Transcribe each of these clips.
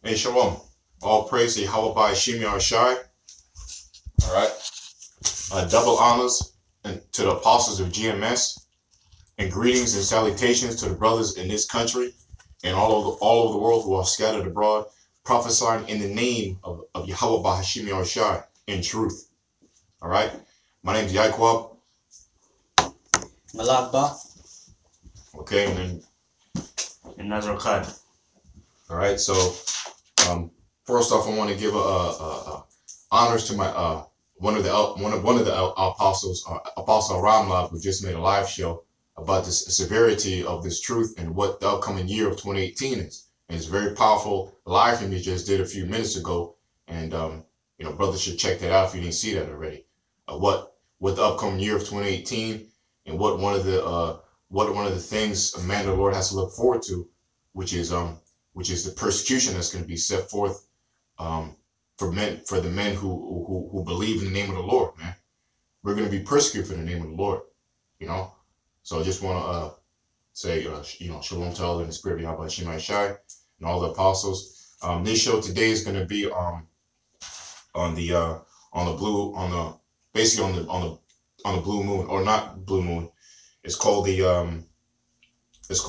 Hey, Shalom. All praise to Yahweh by Shimi Shai. All right. Double honors and to the apostles of GMS, and greetings and salutations to the brothers in this country and all over the world who are scattered abroad, prophesying in the name of Yahweh by Shimi Shai in truth. All right. My name is Yaquab. Malakba. Okay, and Nazar Khan. all right. So, first off, I want to give honors to my one of the apostles, Apostle Ramlab, who just made a live show about the severity of this truth and what the upcoming year of 2018 is. And it's very powerful live from he just did a few minutes ago, and brothers should check that out if you didn't see that already. What the upcoming year of 2018 and what one of the things a man of the Lord has to look forward to, which is the persecution that's going to be set forth for the men who believe in the name of the Lord, man. We're going to be persecuted for the name of the Lord, So I just want to say, shalom to all in the spirit of Yahweh Shemai Shai and all the apostles. This show today is going to be on the blue moon, or not blue moon. It's called the it's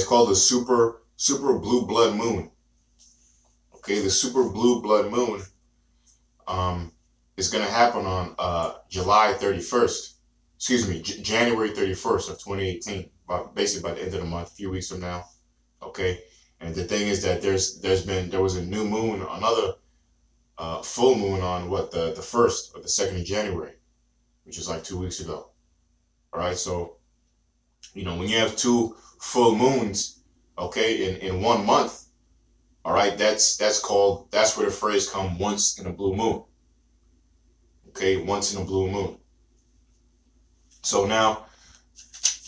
called the super blue blood moon. Okay, the super blue blood moon is going to happen on July 31st. Excuse me, January 31st of 2018. Basically by the end of the month, a few weeks from now. Okay, and the thing is that there was a new moon, another full moon on the 1st or the 2nd of January, which is like 2 weeks ago. All right, so when you have two full moons, okay, in 1 month. All right, that's where the phrase come once in a blue moon. Okay, once in a blue moon. So now,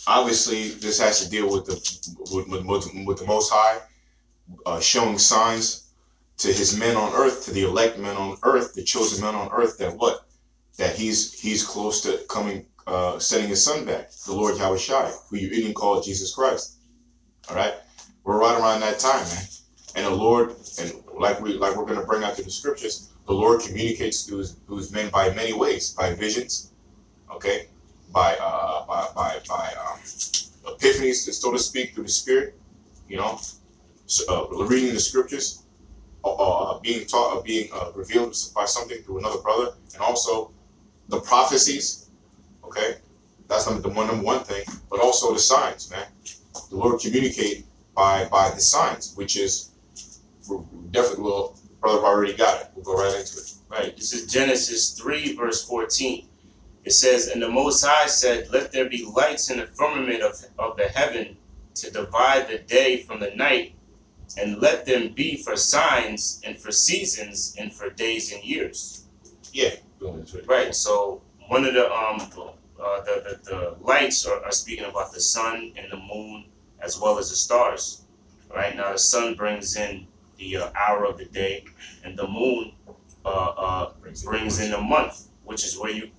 obviously, this has to deal with the Most High showing signs to his men on earth, to the elect men on earth, the chosen men on earth, that he's close to coming, sending his son back, the Lord Yahweh Shai, who you even call Jesus Christ. All right, we're right around that time, man. And the Lord, and like we're going to bring out to the scriptures, the Lord communicates to his men by many ways, by visions, okay, by epiphanies, so to speak, through the Spirit, reading the scriptures, being taught, being revealed by something through another brother, and also the prophecies, okay, that's number one thing, but also the signs, man. The Lord communicate by the signs, which is definitely, well, brother already got it. We'll go right into it. Right. This is Genesis 3, verse 14. It says, "And the Most High said, Let there be lights in the firmament of the heaven to divide the day from the night, and let them be for signs and for seasons and for days and years." Yeah. Right. So one of the lights are speaking about the sun and the moon as well as the stars. Right. Now the sun brings in the hour of the day, and the moon brings in the month, which is where you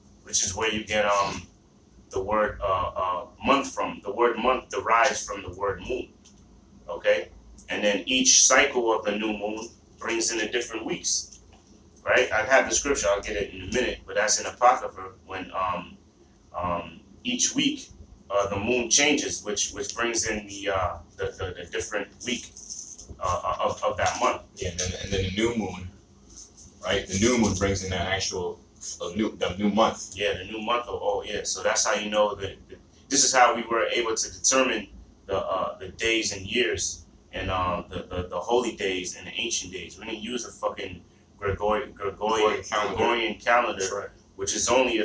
get the word month from. The word month derives from the word moon. Okay, and then each cycle of the new moon brings in a different weeks. Right, I have the scripture. I'll get it in a minute, but that's in Apocrypha when each week the moon changes, which brings in the different week of that month. Yeah, and then the new moon, right? The new moon brings in that actual the new month. Yeah, the new month. So that's how you know that. This is how we were able to determine the days and years and the holy days and the ancient days. We didn't use a fucking Gregorian calendar, right, which is only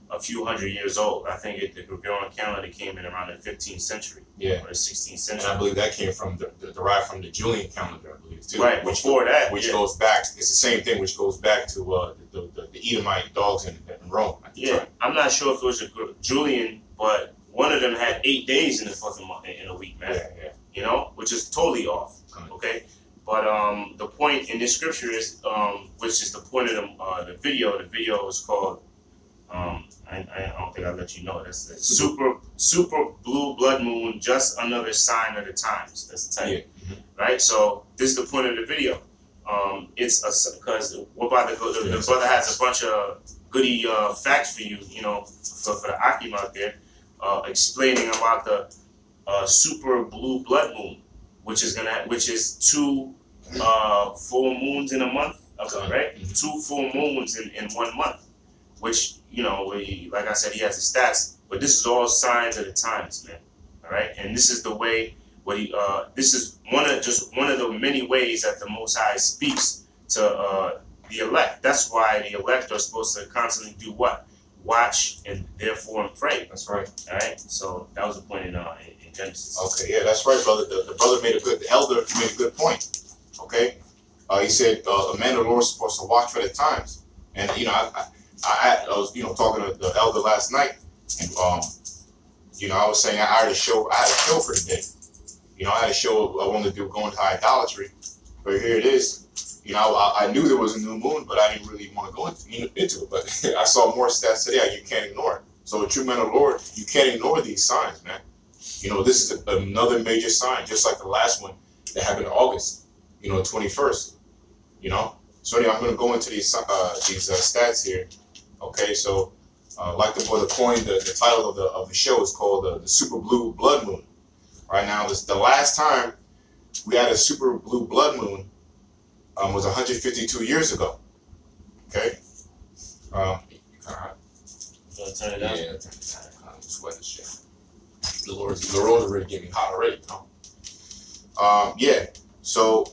a few hundred years old. I think the Gregorian calendar came in around the 15th century, or the 16th century. And I believe that came from derived from the Julian calendar, I believe, too. Right, which goes back. It's the same thing, which goes back to the Edomite dogs in Rome. I'm not sure if it was a Julian, but one of them had 8 days in the fucking month, in a week, man. Yeah. Which is totally off. Okay. But the point in this scripture is, which is the point of the video. The video is called I don't think I let you know. That's the super blue blood moon, just another sign of the times. That's the title, right? So this is the point of the video. It's because what about the brother has a bunch of goody facts for you, for the Akim out there, explaining about the super blue blood moon, which is two full moons in a month, right? 2 full moons in 1 month, which like I said, he has the stats, but this is all signs of the times, man. All right, and this is the way this is one of the many ways that the Most High speaks to the elect. That's why the elect are supposed to constantly do what? Watch and therefore pray. That's right. All right. So that was the point in Genesis. Okay, yeah, that's right, brother. The brother the elder made a good point. Okay, he said a man of the Lord is supposed to watch for the times, and I was talking to the elder last night, and I was saying I had a show for today. I had a show I wanted to do going to idolatry, but here it is. I knew there was a new moon, but I didn't really want to go into it. But I saw more stats today. You can't ignore it. So a true man of the Lord, you can't ignore these signs, man. This is another major sign, just like the last one that happened in August, 21st. So anyway, I'm going to go into these stats here. Okay, so like the coin, the title of the show is called the Super Blue Blood Moon. Right now, the last time we had a super blue blood moon was 152 years ago. Okay. Turn it down. Yeah, I'm sweating shit. The Lord already gave me hot already. So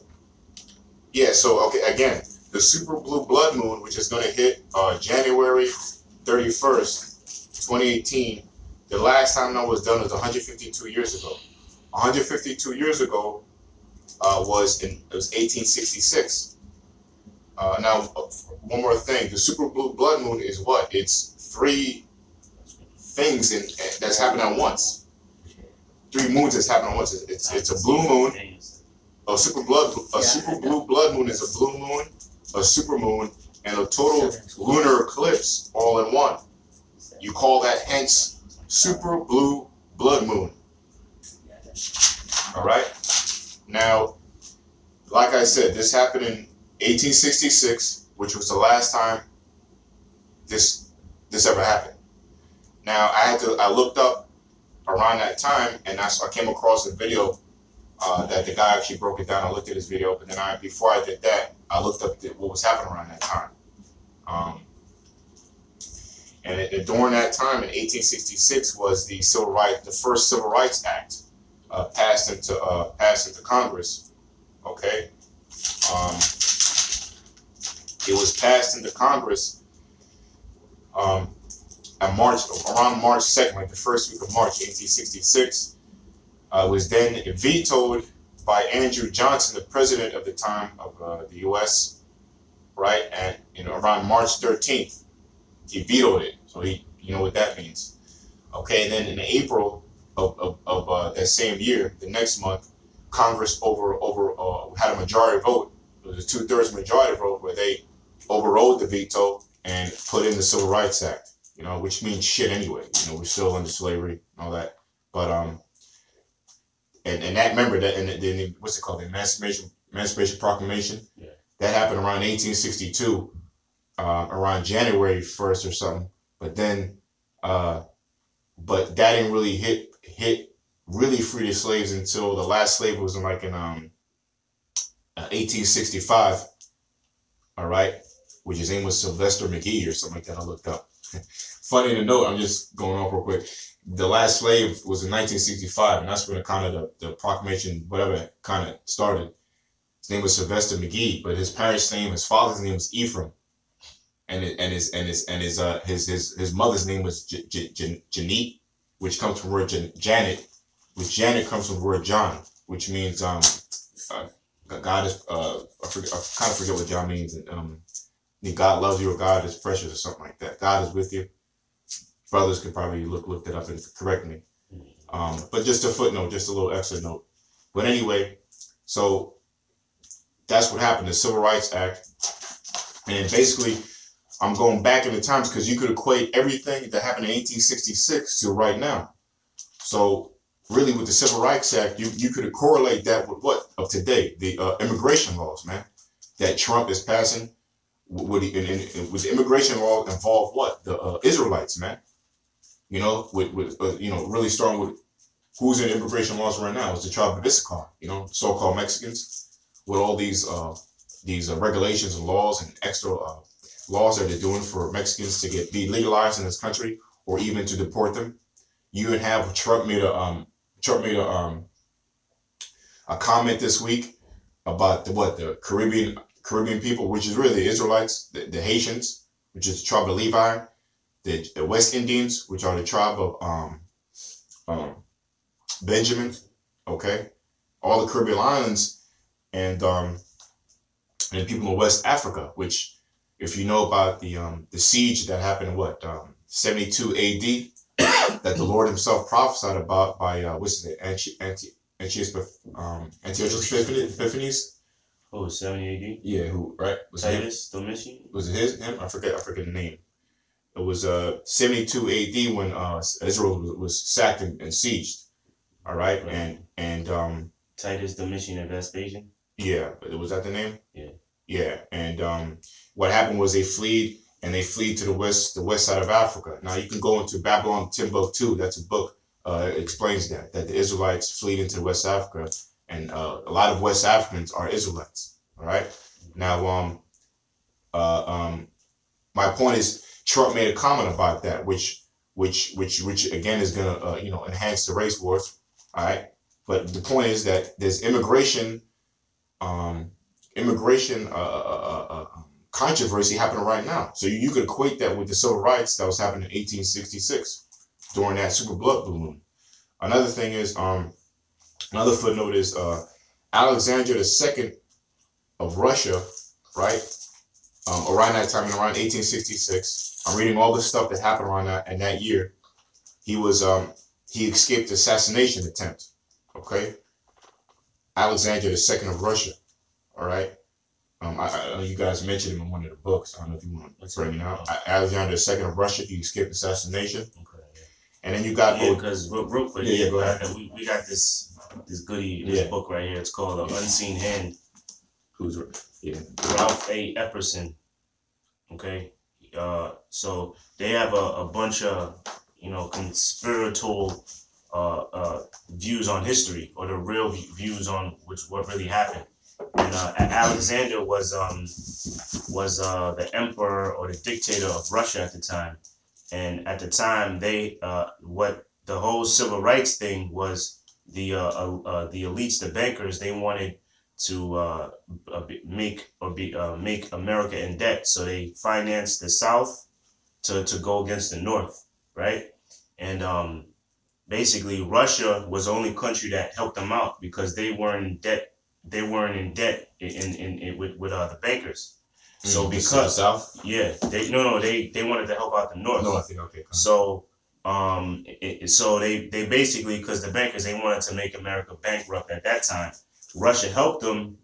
okay, again, the super blue blood moon, which is going to hit January 31st, 2018. The last time that was done was 152 years ago. 152 years ago was 1866. Now, one more thing: the super blue blood moon is what? It's 3 things that's happening at once. 3 moons that's happening at once. It's a blue moon, a super blue blood moon is a blue moon, a super moon, and a total lunar eclipse all in one. You call that hence super blue blood moon. All right. Now, like I said, this happened in 1866, which was the last time this ever happened. Now, I looked up around that time, and I came across a video that the guy actually broke it down. I looked at his video, but then before I did that, I looked up what was happening around that time. And during that time, in 1866, was the first Civil Rights Act passed into Congress. Okay, it was passed into Congress around March 2nd, like the first week of March, 1866. Was then vetoed by Andrew Johnson, the president of the time of the U.S. Right, and around March 13th, he vetoed it. So you know what that means. Okay, and then in April of that same year, the next month, Congress had a majority vote. It was a 2/3 majority vote where they overrode the veto and put in the Civil Rights Act. Which means shit anyway. We're still under slavery and all that. But and that, remember that, and then what's it called, the Emancipation Proclamation? Yeah. That happened around 1862, around January 1st or something. But then, but that didn't really really free the slaves until the last slave was in 1865. All right, which his name was Sylvester McGee or something like that. I looked up. Funny to note, I'm just going off real quick. The last slave was in 1965, and that's when the proclamation, whatever, kind of started. His name was Sylvester McGee, but his his father's name was Ephraim, and his mother's name was Janet, which comes from the word Janet, which Janet comes from the word John, which means God is I kind of forget what John means. God loves you, or God is precious, or something like that. God is with you. Brothers could probably look that up and correct me. But just a footnote, just a little extra note. But anyway, so that's what happened, the Civil Rights Act. And basically, I'm going back in the times because you could equate everything that happened in 1866 to right now. So really, with the Civil Rights Act, you could correlate that with what of today, the immigration laws, man, that Trump is passing. With the immigration law involve what the Israelites, man. You know, with you know, really starting with who's in immigration laws right now is the tribe of Issachar. You know, so-called Mexicans, with all these regulations and laws and extra laws that they're doing for Mexicans to be legalized in this country or even to deport them. You would have Trump made a comment this week about the Caribbean people, which is really the Israelites, the Haitians, which is the tribe of Levi, the West Indians, which are the tribe of Benjamin, okay, all the Caribbean islands, and people in West Africa, which, if you know about the siege that happened in 72 A.D. that the Lord Himself prophesied about by what's his name, Antiochus Epiphanes. Oh, 70 AD. Yeah, who right? Was Titus Domitian. Was it him? I forget the name. It was 72 A.D. when Israel was sacked and sieged. All right, and Titus Domitian and Vespasian. Yeah, was that the name? Yeah. Yeah, and what happened was they fled to the west side of Africa. Now you can go into Babylon Timbuktu. That's a book. Explains that the Israelites fled into West Africa, and a lot of West Africans are Israelites. All right. Now, my point is, Trump made a comment about that, which again is gonna enhance the race wars. All right. But the point is that there's immigration controversy happening right now. So you could equate that with the civil rights that was happening in 1866 during that super blood balloon. Another thing is, another footnote is Alexander II of Russia, right? Around that time, around 1866, I'm reading all the stuff that happened around that year. He escaped assassination attempt. Okay, Alexander II of Russia. All right. I you guys mentioned him in one of the books. I don't know if you want to bring it out. Alexander II of Russia. He escaped assassination. Okay. Yeah. And then you got because real quick. Yeah, go ahead. We got this goodie, this book right here. It's called The Unseen Hand. Who's Ralph A. Epperson. Okay. So they have a bunch of conspiratorial views on history, or the real views on what really happened. And Alexander was the emperor or the dictator of Russia at the time. And at the time, they what the whole civil rights thing was, the elites, the bankers, they wanted to make America in debt, so they financed the South to go against the North, right? And basically, Russia was the only country that helped them out because they weren't in debt. They weren't in debt with the bankers. So because the South, they wanted to help out the North. No, I think okay. So so they basically, because the bankers, they wanted to make America bankrupt at that time. Russia helped them,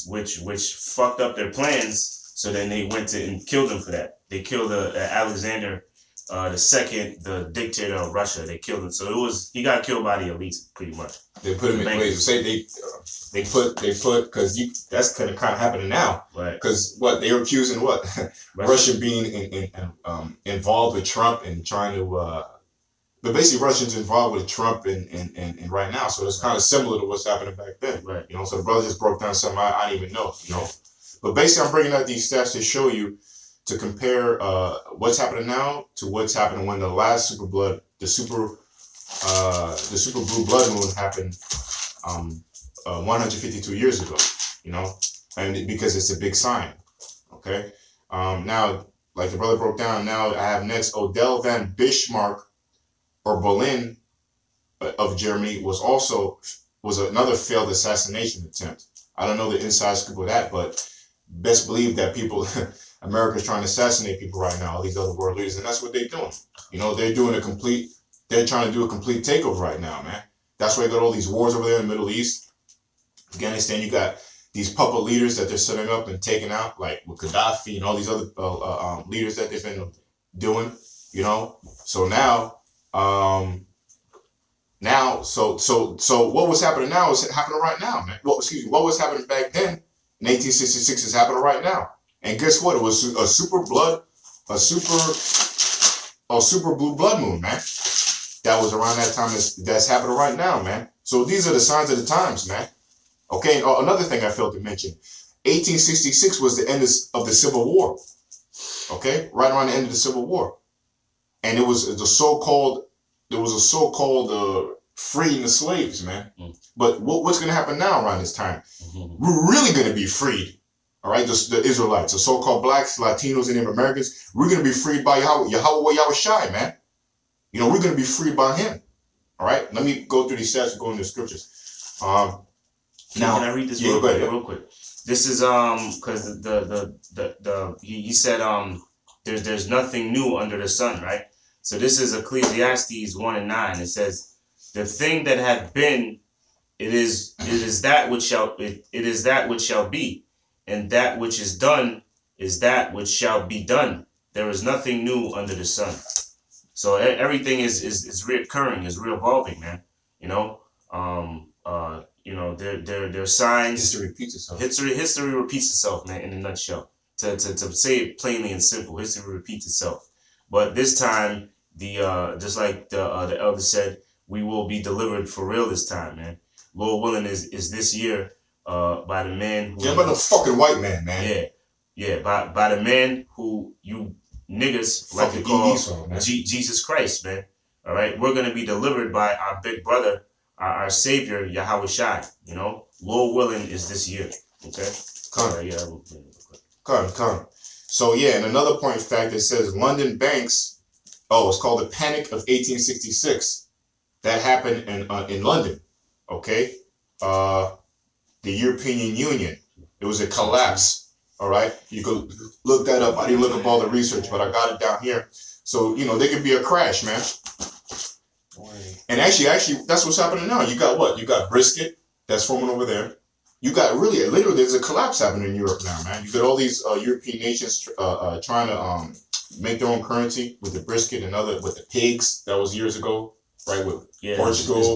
which fucked up their plans. So then they went and killed them for that. They killed Alexander II, the dictator of Russia. They killed him. So he got killed by the elites, pretty much. They put him in ways. Say they put because that's kind of happening now, right? Because what they were accusing Russia being involved with Trump and trying to, but basically Russians involved with Trump and right now. So it's kind of similar to what's happening back then, right? So the brother just broke down something I didn't even know, But basically, I'm bringing out these stats to show you, to compare what's happening now to what's happening when the last super blue blood moon happened 152 years ago, and because it's a big sign. Okay. Now, like the brother broke down, now I have next Odell van Bismarck, or Berlin of Germany, was another failed assassination attempt. I don't know the inside scoop of that, but best believe that America's trying to assassinate people right now, all these other world leaders, and that's what they're doing. They're trying to do a complete takeover right now, man. That's why you got all these wars over there in the Middle East. Afghanistan, you got these puppet leaders that they're setting up and taking out, like with Gaddafi and all these other leaders that they've been doing, you know. So so what was happening now is happening right now, man. Well, excuse me, what was happening back then in 1866 is happening right now. And guess what? It was a super blue blood moon, man. That was around that time. That's happening right now, man. So these are the signs of the times, man. Okay. And another thing I failed to mention: 1866 was the end of the Civil War. Okay, right around the end of the Civil War, and it was a so-called freeing the slaves, man. But what's going to happen now around this time? We're really going to be freed. All right, the Israelites, the so-called blacks, Latinos, and Native Americans, we're going to be freed by Yahweh Yahushai, man. You know, we're going to be freed by him. All right, let me go through these stats and go into the scriptures. Now, can I read this real quick? This is because he said there's nothing new under the sun, right? So this is Ecclesiastes 1:9. It says, "The thing that hath been, it is that which shall be, and that which is done is that which shall be done. There is nothing new under the sun." So everything is reoccurring, is reevolving, man. You know, there are signs. History repeats itself. History repeats itself, man. In a nutshell, to say it plainly and simple, history repeats itself. But this time, just like the elder said, we will be delivered for real this time, man. Lord willing, is this year by the man who... Yeah, by the fucking white man, man. Yeah, by the man who you niggas like to call Jesus Christ, man. All right, we're gonna be delivered by our big brother, our Savior, Yahweh Shai. You know, Lord willing, is this year. Okay. Come. So yeah, and another point fact that says London banks. Oh, it's called the Panic of 1866. That happened in London. Okay. The European Union. It was a collapse. All right. You could look that up. I didn't look up all the research, but I got it down here. So, you know, there could be a crash, man. And actually, that's what's happening now. You got what? You got brisket that's forming over there. You got literally, there's a collapse happening in Europe now, man. You got all these European nations trying to make their own currency with the brisket and with the pigs. That was years ago, right? With Portugal. It's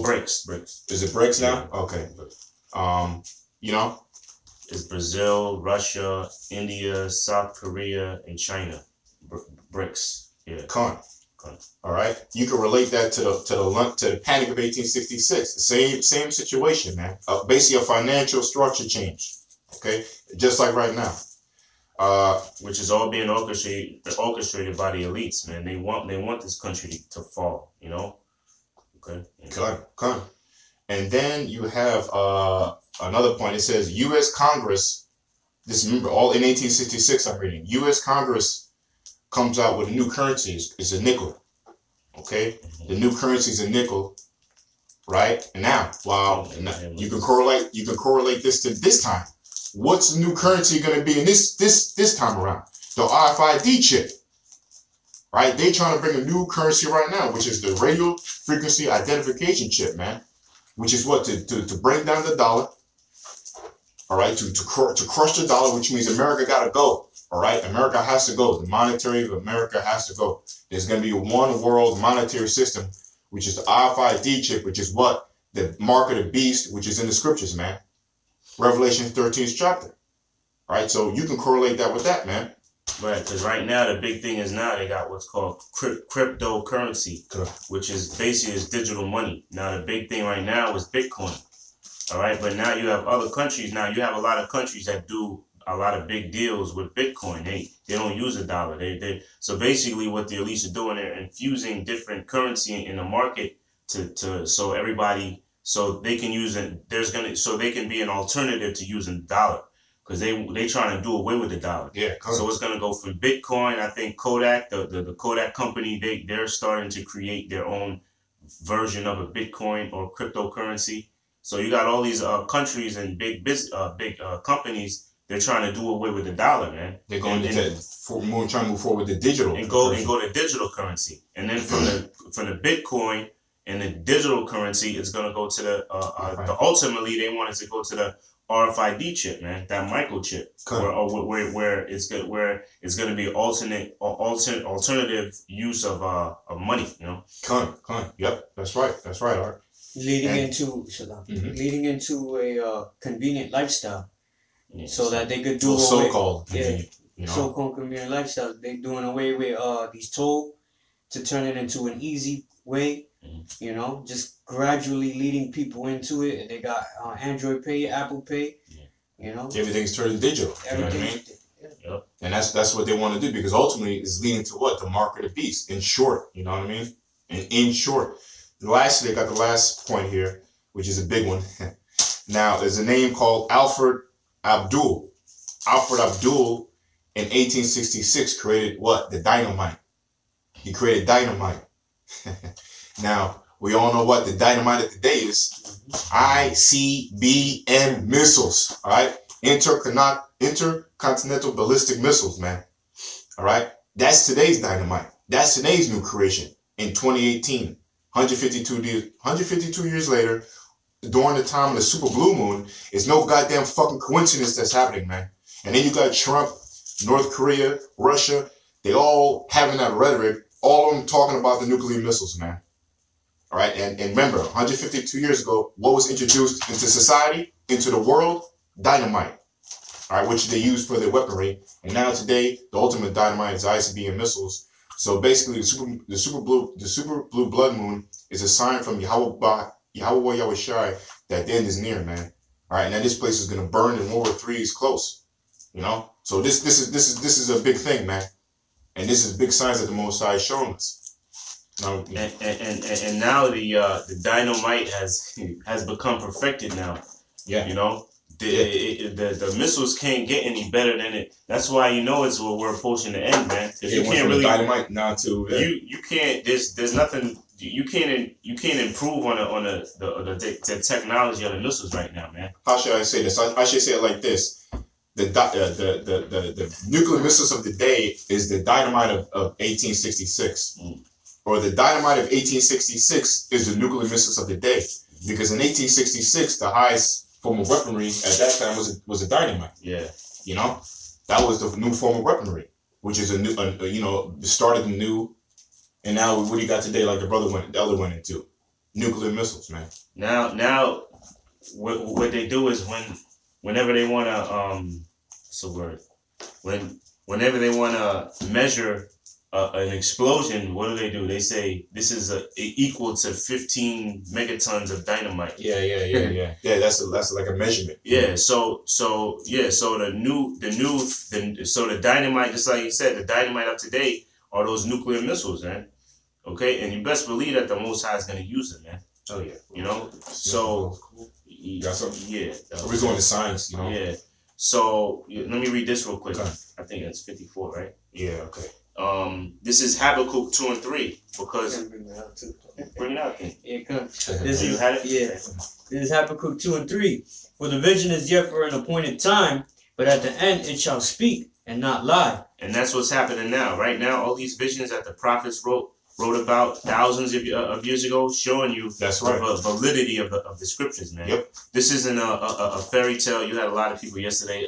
BRICS. Is it BRICS now? Okay. You know? It's Brazil, Russia, India, South Korea, and China. BRICS. Yeah. Con. All right. You can relate that to the Panic of 1866. Same situation, man. Basically, a financial structure change. Okay, just like right now. Which is all being orchestrated by the elites, man. They want this country to fall. You know. Okay. Con. And then you have another point. It says U.S. Congress. Remember, all in 1866. I'm reading. U.S. Congress comes out with a new currency. It's a nickel. Okay, the new currency is a nickel, right? And now, you can correlate this to this time. What's the new currency going to be in this time around? The RFID chip, right? They trying to bring a new currency right now, which is the radio frequency identification chip, man. Which is what to bring down the dollar. All right, to crush the dollar, which means America got to go. All right, America has to go. The monetary of America has to go. There's going to be one world monetary system, which is the RFID chip, which is what? The mark of the beast, which is in the scriptures, man. Revelation 13th chapter. All right, so you can correlate that with that, man. Right, because right now the big thing is now they got what's called cryptocurrency, which is basically is digital money. Now the big thing right now is Bitcoin. All right, but now you have other countries. Now you have a lot of countries that do a lot of big deals with Bitcoin. They don't use a dollar. So basically what the elites are doing, they're infusing different currency in the market so everybody, so they can use it. So they can be an alternative to using the dollar, because they trying to do away with the dollar. Yeah. So it's going to go from Bitcoin. I think Kodak, the Kodak company, they're starting to create their own version of a Bitcoin or cryptocurrency. So you got all these countries and big companies. They're trying to do away with the dollar, man. They're going trying to move forward with the digital and go to digital currency. And then from the Bitcoin, And the digital currency is gonna go to the ultimately they wanted to go to the RFID chip, man, that microchip, where it's gonna be alternative use of money, you know. Yep, that's right, Art. Leading into a convenient lifestyle, so that they could do so-called convenient, you know? So-called convenient lifestyle. They're doing away with these toll to turn it into an easy way. You know, just gradually leading people into it. They got Android Pay, Apple Pay. You know, everything's turning digital. Everything. You know what I mean? And that's what they want to do, because ultimately it's leading to what? The mark of the beast. In short, you know what I mean? And in short, lastly, I got the last point here, which is a big one. Now, there's a name called Alfred Abdul. Alfred Abdul in 1866 created what? The dynamite. He created dynamite. Now, we all know what the dynamite of the day is. ICBM missiles, all right? Intercontinental ballistic missiles, man. All right? That's today's dynamite. That's today's new creation in 2018. 152 years later, during the time of the super blue moon, it's no goddamn fucking coincidence that's happening, man. And then you got Trump, North Korea, Russia, they all having that rhetoric, all of them talking about the nuclear missiles, man. All right, and remember, 152 years ago, what was introduced into society, into the world? Dynamite. All right, which they used for their weaponry. And now today, the ultimate dynamite is ICBM missiles. So basically, the super blue blood moon is a sign from Yahweh Yahushai that the end is near, man. All right, and then this place is gonna burn, and World War III is close. You know, so this is a big thing, man, and this is big signs that the Most High is showing us. Now, and now the dynamite has become perfected now. Yeah, you know. The missiles can't get any better than it. That's why we're approaching the end, man. You can't really dynamite now too. Yeah. You can't. There's nothing. You can't improve on the technology of the missiles right now, man. How should I say this? I should say it like this: the nuclear missiles of the day is the dynamite of 1866, or the dynamite of 1866 is the nuclear missiles of the day, because in 1866 the highest form of weaponry at that time was a dynamite. Yeah, you know, that was the new form of weaponry, which is the start of the new. And now what do you got today? Like the elder went into nuclear missiles, man. Now, what they do is whenever they want to whenever they want to measure an explosion, what do? They say this is equal to 15 megatons of dynamite. Yeah. Yeah, that's like a measurement. Yeah. So the dynamite, just like you said, the dynamite of today are those nuclear missiles, man. Okay, and you best believe that the Most High is gonna use it, man. Oh yeah. You know. So. You got something? Yeah. We're going to science, you know. Yeah. So let me read this real quick. Okay. I think it's 54, right? Yeah. Okay. This is Habakkuk 2 and 3 because bring it out too. Bring it out, King. Yeah, come. You had it? Yeah. This is Habakkuk 2 and 3. For the vision is yet for an appointed time, but at the end it shall speak and not lie. And that's what's happening now. Right now, all these visions that the prophets wrote about thousands of years ago, showing you the validity of the scriptures, man. Yep. This isn't a fairy tale. You had a lot of people yesterday,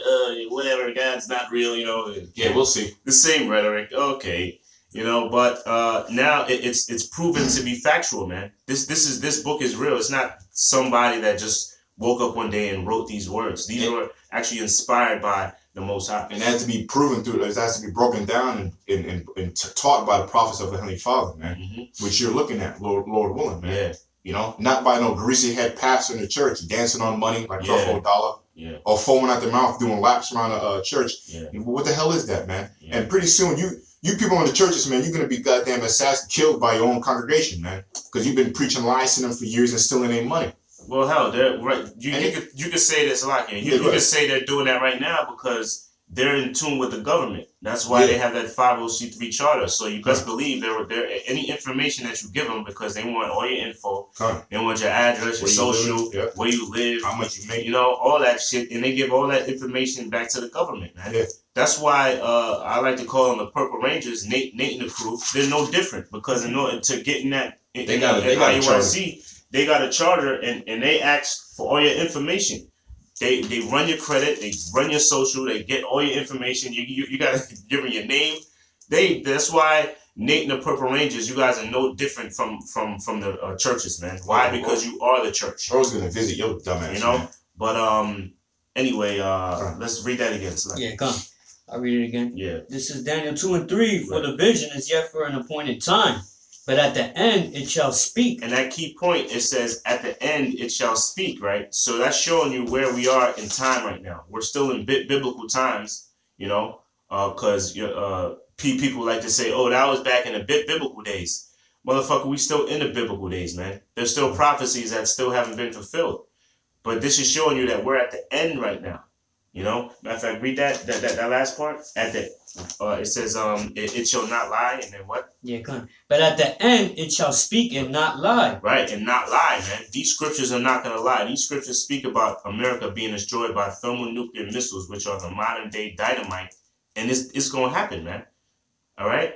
whatever, God's not real, you know. Yeah, we'll see. The same rhetoric, okay, you know. But now it's proven to be factual, man. This book is real. It's not somebody that just woke up one day and wrote these words. These were actually inspired by the Most High. And it has to be proven through. It has to be broken down and taught by the prophets of the Heavenly Father, man. Mm-hmm. Which you're looking at, Lord willing, man. Yeah. You know, not by no greasy head pastor in the church dancing on money like Truffle Dollar. Yeah. Or foaming out their mouth doing laps around a church. Yeah. What the hell is that, man? Yeah. And pretty soon you people in the churches, man, you're gonna be goddamn killed by your own congregation, man, because you've been preaching lies to them for years and stealing their money. Well, hell, they're right. You could say this a lot. You could say they're doing that right now because they're in tune with the government. That's why they have that 50C3 charter. So you best believe they're any information that you give them, because they want all your info. They want your address, your social, where you live, how much you make, you know, all that shit, and they give all that information back to the government, man. Yeah. That's why I like to call them the Purple Rangers, Nate and the crew. They're no different, because in order to get in They got a IUIC, they got a charter, and they ask for all your information. They run your credit, they run your social, they get all your information. You gotta give them your name. That's why Nate and the Purple Rangers, you guys are no different from the churches, man. Why? Because you are the church. I was gonna visit your dumbass. You know, man. But anyway, let's read that again. So Yeah, come. I'll read it again. Yeah. This is Daniel 2 and 3. For the vision is yet for an appointed time, but at the end it shall speak. And that key point, it says, at the end it shall speak, right? So that's showing you where we are in time right now. We're still in biblical times, you know, because people like to say, oh, that was back in the biblical days. Motherfucker, we still in the biblical days, man. There's still prophecies that still haven't been fulfilled. But this is showing you that we're at the end right now. You know, matter of fact, read that last part. At the it says it shall not lie, and then what? Yeah, come. But at the end it shall speak and not lie. Right, and not lie, man. These scriptures are not gonna lie. These scriptures speak about America being destroyed by thermonuclear missiles, which are the modern day dynamite, and it's gonna happen, man. All right,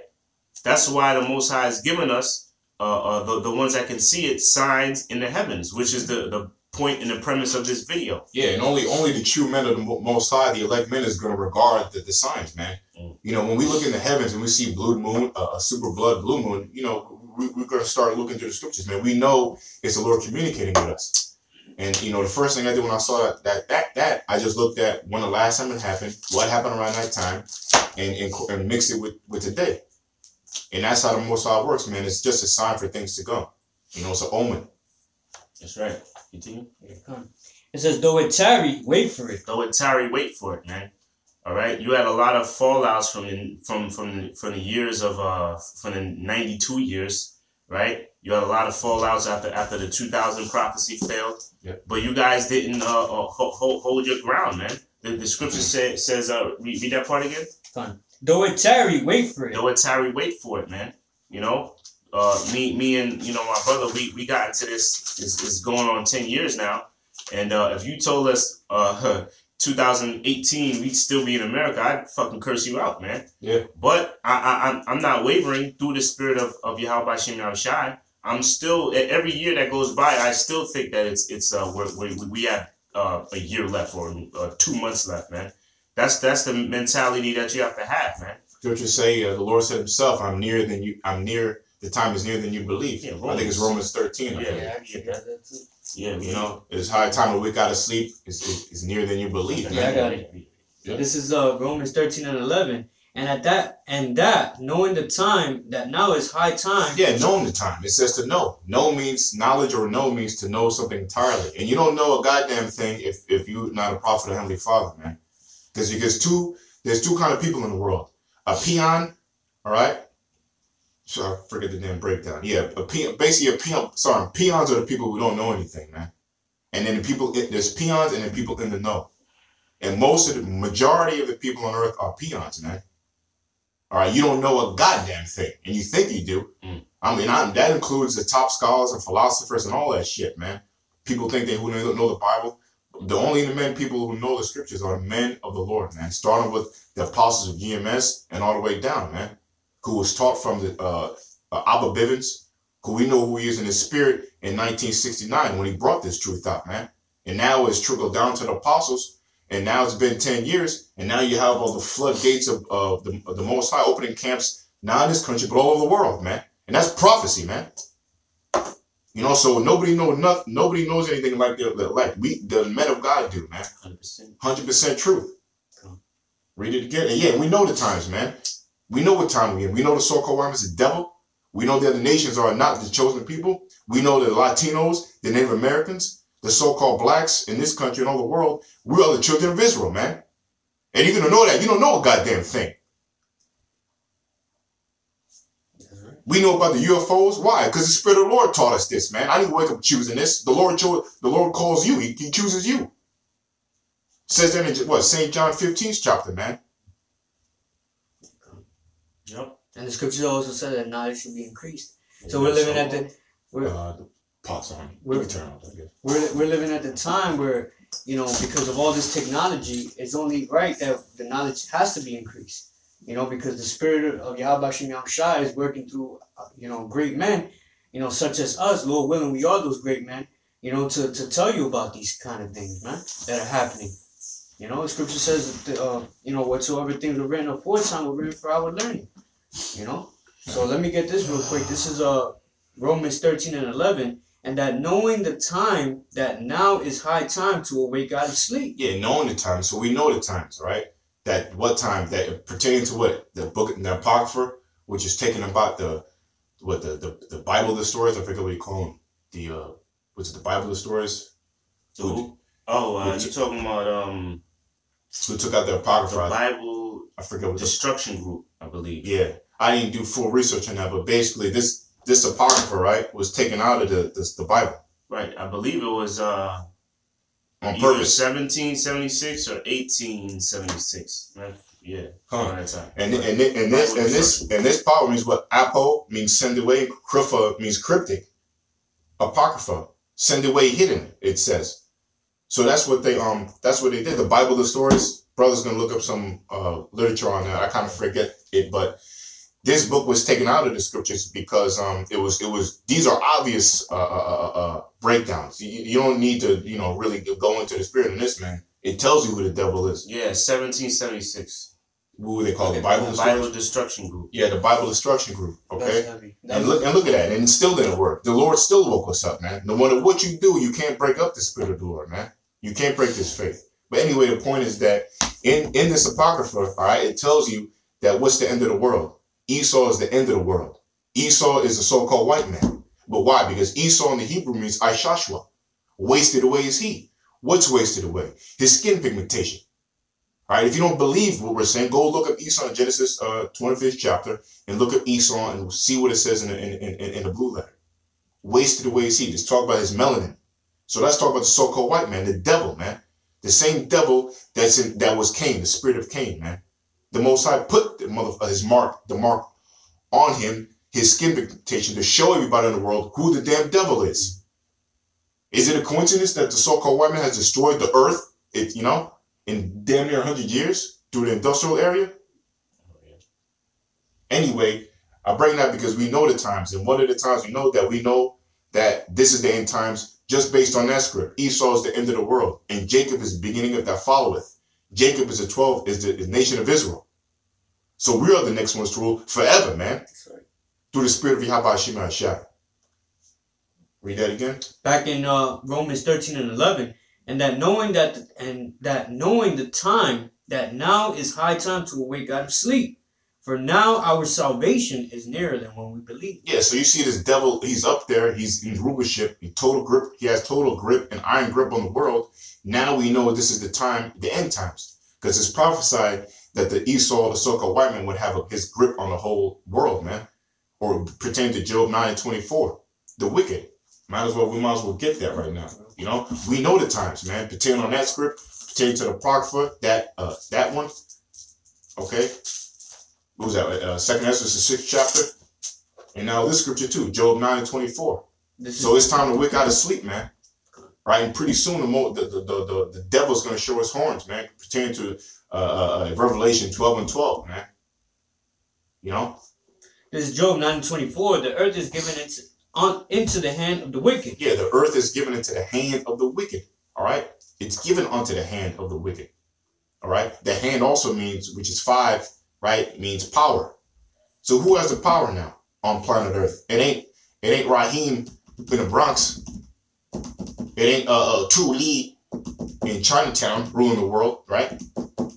that's why the Most High has given us the ones that can see it, signs in the heavens, which is the point and the premise of this video. Yeah, and only the true men of the Most High, the elect men, is going to regard the signs, man. You know, when we look in the heavens and we see blue moon, a super blood blue moon, you know, we're going to start looking through the scriptures, man. We know it's the Lord communicating with us. And, you know, the first thing I did when I saw that I just looked at when the last time it happened, what happened around that time, and mixed it with today. And that's how the Most High works, man. It's just a sign for things to come. You know, it's an omen. That's right. Continue. It says, though it tarry, wait for it. Though it tarry, wait for it, man. All right. You had a lot of fallouts from the years of from the 92 years, right? You had a lot of fallouts after the 2000 prophecy failed. Yeah. But you guys didn't hold your ground, man. The scripture says read that part again. Fine. Though it tarry, wait for it. Though it tarry, wait for it, man. You know. Me and my brother, we got into this. Is going on 10 years now, and if you told us 2018 we'd still be in America, I'd fucking curse you out, man. Yeah. But I'm not wavering through the spirit of Yahweh B'Shem Yahushai. I'm still, every year that goes by, I still think that we have a year left or 2 months left, man. That's the mentality that you have to have, man. Scripture say the Lord said Himself, "I'm nearer than you. I'm near. The time is nearer than you believe." Yeah, I think it's Romans 13. Yeah, you know, it's high time when we got to sleep. Is nearer than you believe. Yeah, I got it. Yeah. This is Romans 13 and 11. And at that, knowing the time, that now is high time. Yeah, knowing the time. It says to know. Know means knowledge, or know means to know something entirely. And you don't know a goddamn thing if you're not a prophet of the Heavenly Father, man. Because there's two kind of people in the world. A peon, all right? So I forget the damn breakdown. Yeah, basically a peon. Sorry, peons are the people who don't know anything, man. And then there's peons and then people in the know. And majority of the people on earth are peons, man. All right, you don't know a goddamn thing, and you think you do. I mean, that includes the top scholars and philosophers and all that shit, man. People think they who know the Bible. The only people who know the scriptures are men of the Lord, man. Starting with the apostles of GMS and all the way down, man. Who was taught from the Abba Bivens, who we know who he is in his spirit in 1969 when he brought this truth out, man. And now it's trickled down to the apostles, and now it's been 10 years, and now you have all the floodgates of the Most High opening camps, not in this country, but all over the world, man. And that's prophecy, man. You know, so nobody knows anything like the men of God do, man. 100% truth. Read it again. And yeah, we know the times, man. We know what time we're in. We know the so-called white man's the devil. We know the other nations are not the chosen people. We know the Latinos, the Native Americans, the so-called blacks in this country and all the world. We are the children of Israel, man. And even to know that, you don't know a goddamn thing. We know about the UFOs. Why? Because the Spirit of the Lord taught us this, man. I didn't wake up choosing this. The Lord calls you. He chooses you. Says that in St. John 15th chapter, man. Yep. And the scripture also said that knowledge should be increased. So we're living at the pot's on. We're living at the time where, you know, because of all this technology, it's only right that the knowledge has to be increased. You know, because the spirit of Yahweh B'Shem Yahushai is working through, great men, such as us, Lord willing, we are those great men, to tell you about these kind of things, man, that are happening. The scripture says that, whatsoever things were written aforetime were written for our learning, So let me get this real quick. This is Romans 13:11. And that knowing the time, that now is high time to awake out of sleep. Yeah, knowing the time. So we know the times, right? That what time, that pertaining to what? The book, the Apocrypha, which is taken about the Bible of the stories. I forget what you call them. Was it the Bible of the stories? Who? Oh, you're talking about who took out the Apocrypha? The Bible. I forget what Destruction Group, I believe. Yeah, I didn't do full research on that, but basically this Apocrypha, right, was taken out of the Bible. Right, I believe it was on purpose. 1776 or 1876. Yeah, huh. That time. And this power means what? Apo means send away. Krypha means cryptic. Apocrypha, send away, hidden. It says. So that's what they did. The Bible, the stories. Brother's gonna look up some literature on that. I kind of forget it, but this book was taken out of the scriptures because it was these are obvious breakdowns. You don't need to really go into the spirit in this, man. It tells you who the devil is. Yeah, 1776. Who they call the Bible? The Bible Destruction Group. Yeah, the Bible Destruction Group. Okay, and look at that, and it still didn't work. The Lord still woke us up, man. No matter what you do, you can't break up the spirit of the Lord, man. You can't break this faith. But anyway, the point is that in this Apocrypha, all right, it tells you that what's the end of the world. Esau is the end of the world. Esau is the so-called white man. But why? Because Esau in the Hebrew means Ishashua. Wasted away is he. What's wasted away? His skin pigmentation. All right, if you don't believe what we're saying, go look up Esau in Genesis 25th chapter and look up Esau and see what it says in the blue letter. Wasted away is he. Let's talk about his melanin. So let's talk about the so-called white man, the devil, man. The same devil that was Cain, the spirit of Cain, man. The Most High put the mark on him, his skin pigmentation, to show everybody in the world who the damn devil is. Is it a coincidence that the so-called white man has destroyed the earth, in damn near 100 years through the industrial area? Anyway, I bring that because we know the times, and one of the times we know that this is the end times just based on that script. Esau is the end of the world, and Jacob is the beginning of that followeth. Jacob is the nation of Israel. So we are the next ones to rule forever, man. That's right. Through the spirit of Yahweh Shema Shai. Read that again. Back in Romans 13:11, and that knowing the time, that now is high time to awake out of sleep. For now our salvation is nearer than when we believe. Yeah, so you see this devil, he's up there, he's in rulership, he has total grip and iron grip on the world. Now we know this is the time, the end times, because it's prophesied that the Esau, the so-called white man, would have his grip on the whole world, man. Or pertaining to Job 9:24, the wicked. We might as well get that right now. We know the times, man. Pertaining on that script, pertaining to the Apocrypha, that one. Okay. What was that? Second Ezra, the 6th chapter. And now this scripture too, Job 9:24. So it's time to wake out of sleep, man. Right, and pretty soon the devil's going to show his horns, man, pertaining to Revelation 12:12, man. This is Job 9:24. The earth is given into the hand of the wicked. Yeah, the earth is given into the hand of the wicked. All right, it's given unto the hand of the wicked. All right, the hand also means, which is 5, right, means power. So who has the power now on planet Earth? It ain't Raheem in the Bronx. It ain't Tu Lee in Chinatown ruling the world, right?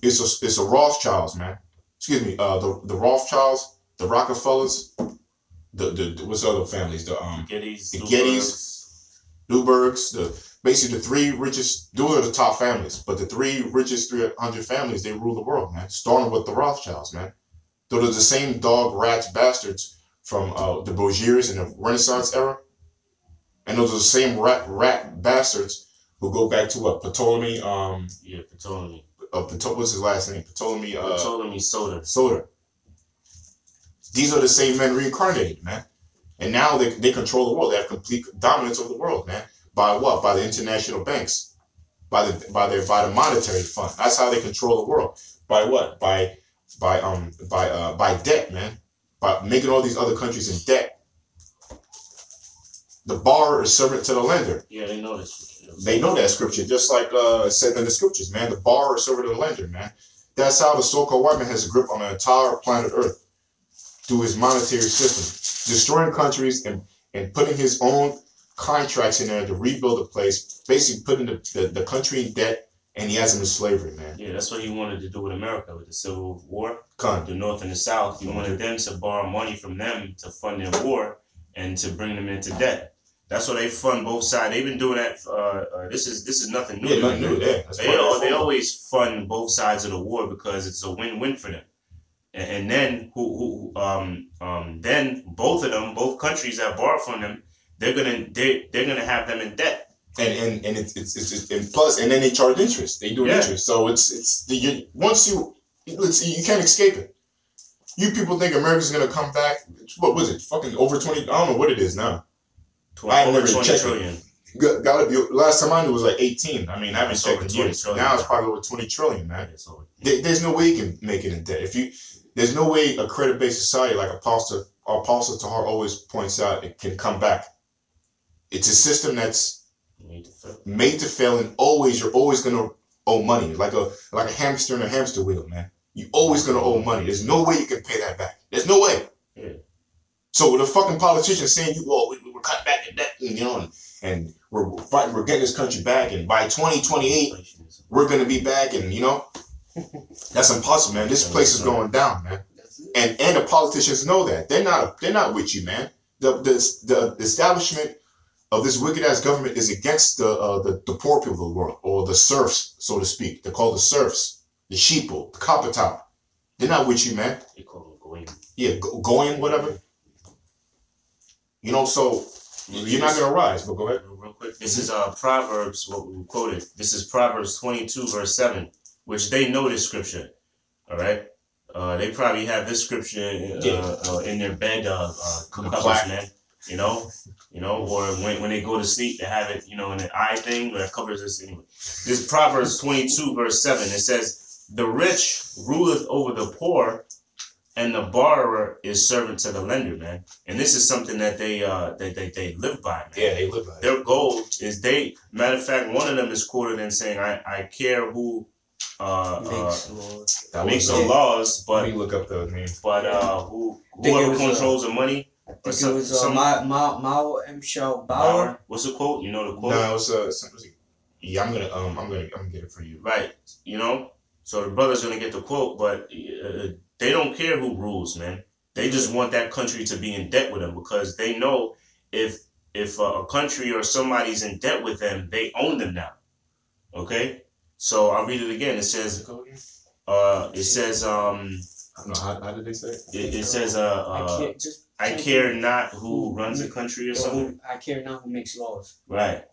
It's a Rothschilds, man. Excuse me, the Rothschilds, the Rockefellers, the what's the other families? The Gettys, Newbergs, basically the 3 richest. Those are the top families, but the 3 richest 300 families, they rule the world, man. Starting with the Rothschilds, man. Those are the same dog rats bastards from the Borgias in the Renaissance era. And those are the same rat bastards who go back to what? Ptolemy. Ptolemy. What's his last name? Ptolemy. Ptolemy Soter. Soter. These are the same men reincarnated, man. And now they control the world. They have complete dominance of the world, man. By what? By the international banks. By the monetary fund. That's how they control the world. By what? By debt, man. By making all these other countries in debt. The borrower is servant to the lender. Yeah, they know this. They know that scripture, just like it said in the scriptures, man. The borrower is servant to the lender, man. That's how the so-called white man has a grip on the entire planet Earth through his monetary system, destroying countries and putting his own contracts in there to rebuild the place, basically putting the country in debt, and he has them in slavery, man. Yeah, that's what he wanted to do with America, with the Civil War. Con. The North and the South. He wanted them to borrow money from them to fund their war and to bring them into debt. That's why they fund both sides. They've been doing that. This is nothing new. Yeah, nothing new. Yeah, they always fund both sides of the war because it's a win-win for them. And then then both of them, both countries that borrow from them, they're gonna have them in debt. And it's and plus, and then they charge interest. They do interest. So you can't escape it. You people think America's gonna come back? What was it? Fucking over 20? I don't know what it is now. I never checked trillion. Gotta be, last time I knew it was like 18. I mean, I haven't checked in years. Now it's probably over 20 trillion, man. There's no way you can make it in debt. There's no way a credit-based society like Apostle Tahar always points out, it can come back. It's a system that's made to fail, and you're always gonna owe money, like a hamster in a hamster wheel, man. You're always gonna owe money. There's no way you can pay that back. There's no way. Yeah. So with a fucking politician saying we're cutting back the debt, and we're fighting, we're getting this country back, and by 2028 we're gonna be back, and that's impossible, man. This place is going down, man. And the politicians know that. They're not with you, man. The establishment of this wicked ass government is against the poor people of the world, or the serfs, so to speak. They're called the serfs, the sheeple, the kapatau. They're not with you, man. They call them goyim. Yeah, goyim, whatever. So you're not gonna rise. But go ahead. Real quick. This is Proverbs. What we quoted. This is Proverbs 22 verse 7, which they know this scripture. All right. They probably have this scripture in their bed covers, man. Or when they go to sleep, they have it, in an eye thing that covers this anyway. This is Proverbs 22 verse 7. It says, "The rich ruleth over the poor, and the borrower is servant to the lender," man. And this is something that they live by, man. Yeah, they live by it. Their goal is matter of fact, one of them is quoted in saying, I care who makes the laws, but let me look up the name. But whoever controls the money. I think it was Mao M. Shao Bauer. What's the quote? You know the quote? No, it was yeah, I'm gonna get it for you. Right. So the brother's gonna get the quote, but they don't care who rules, man. They just want that country to be in debt with them, because they know if a country or somebody's in debt with them, they own them now. Okay. So I'll read it again. It says, I don't know, how did they say it? It says, I care not who runs the country or something. I care not who makes laws. Right.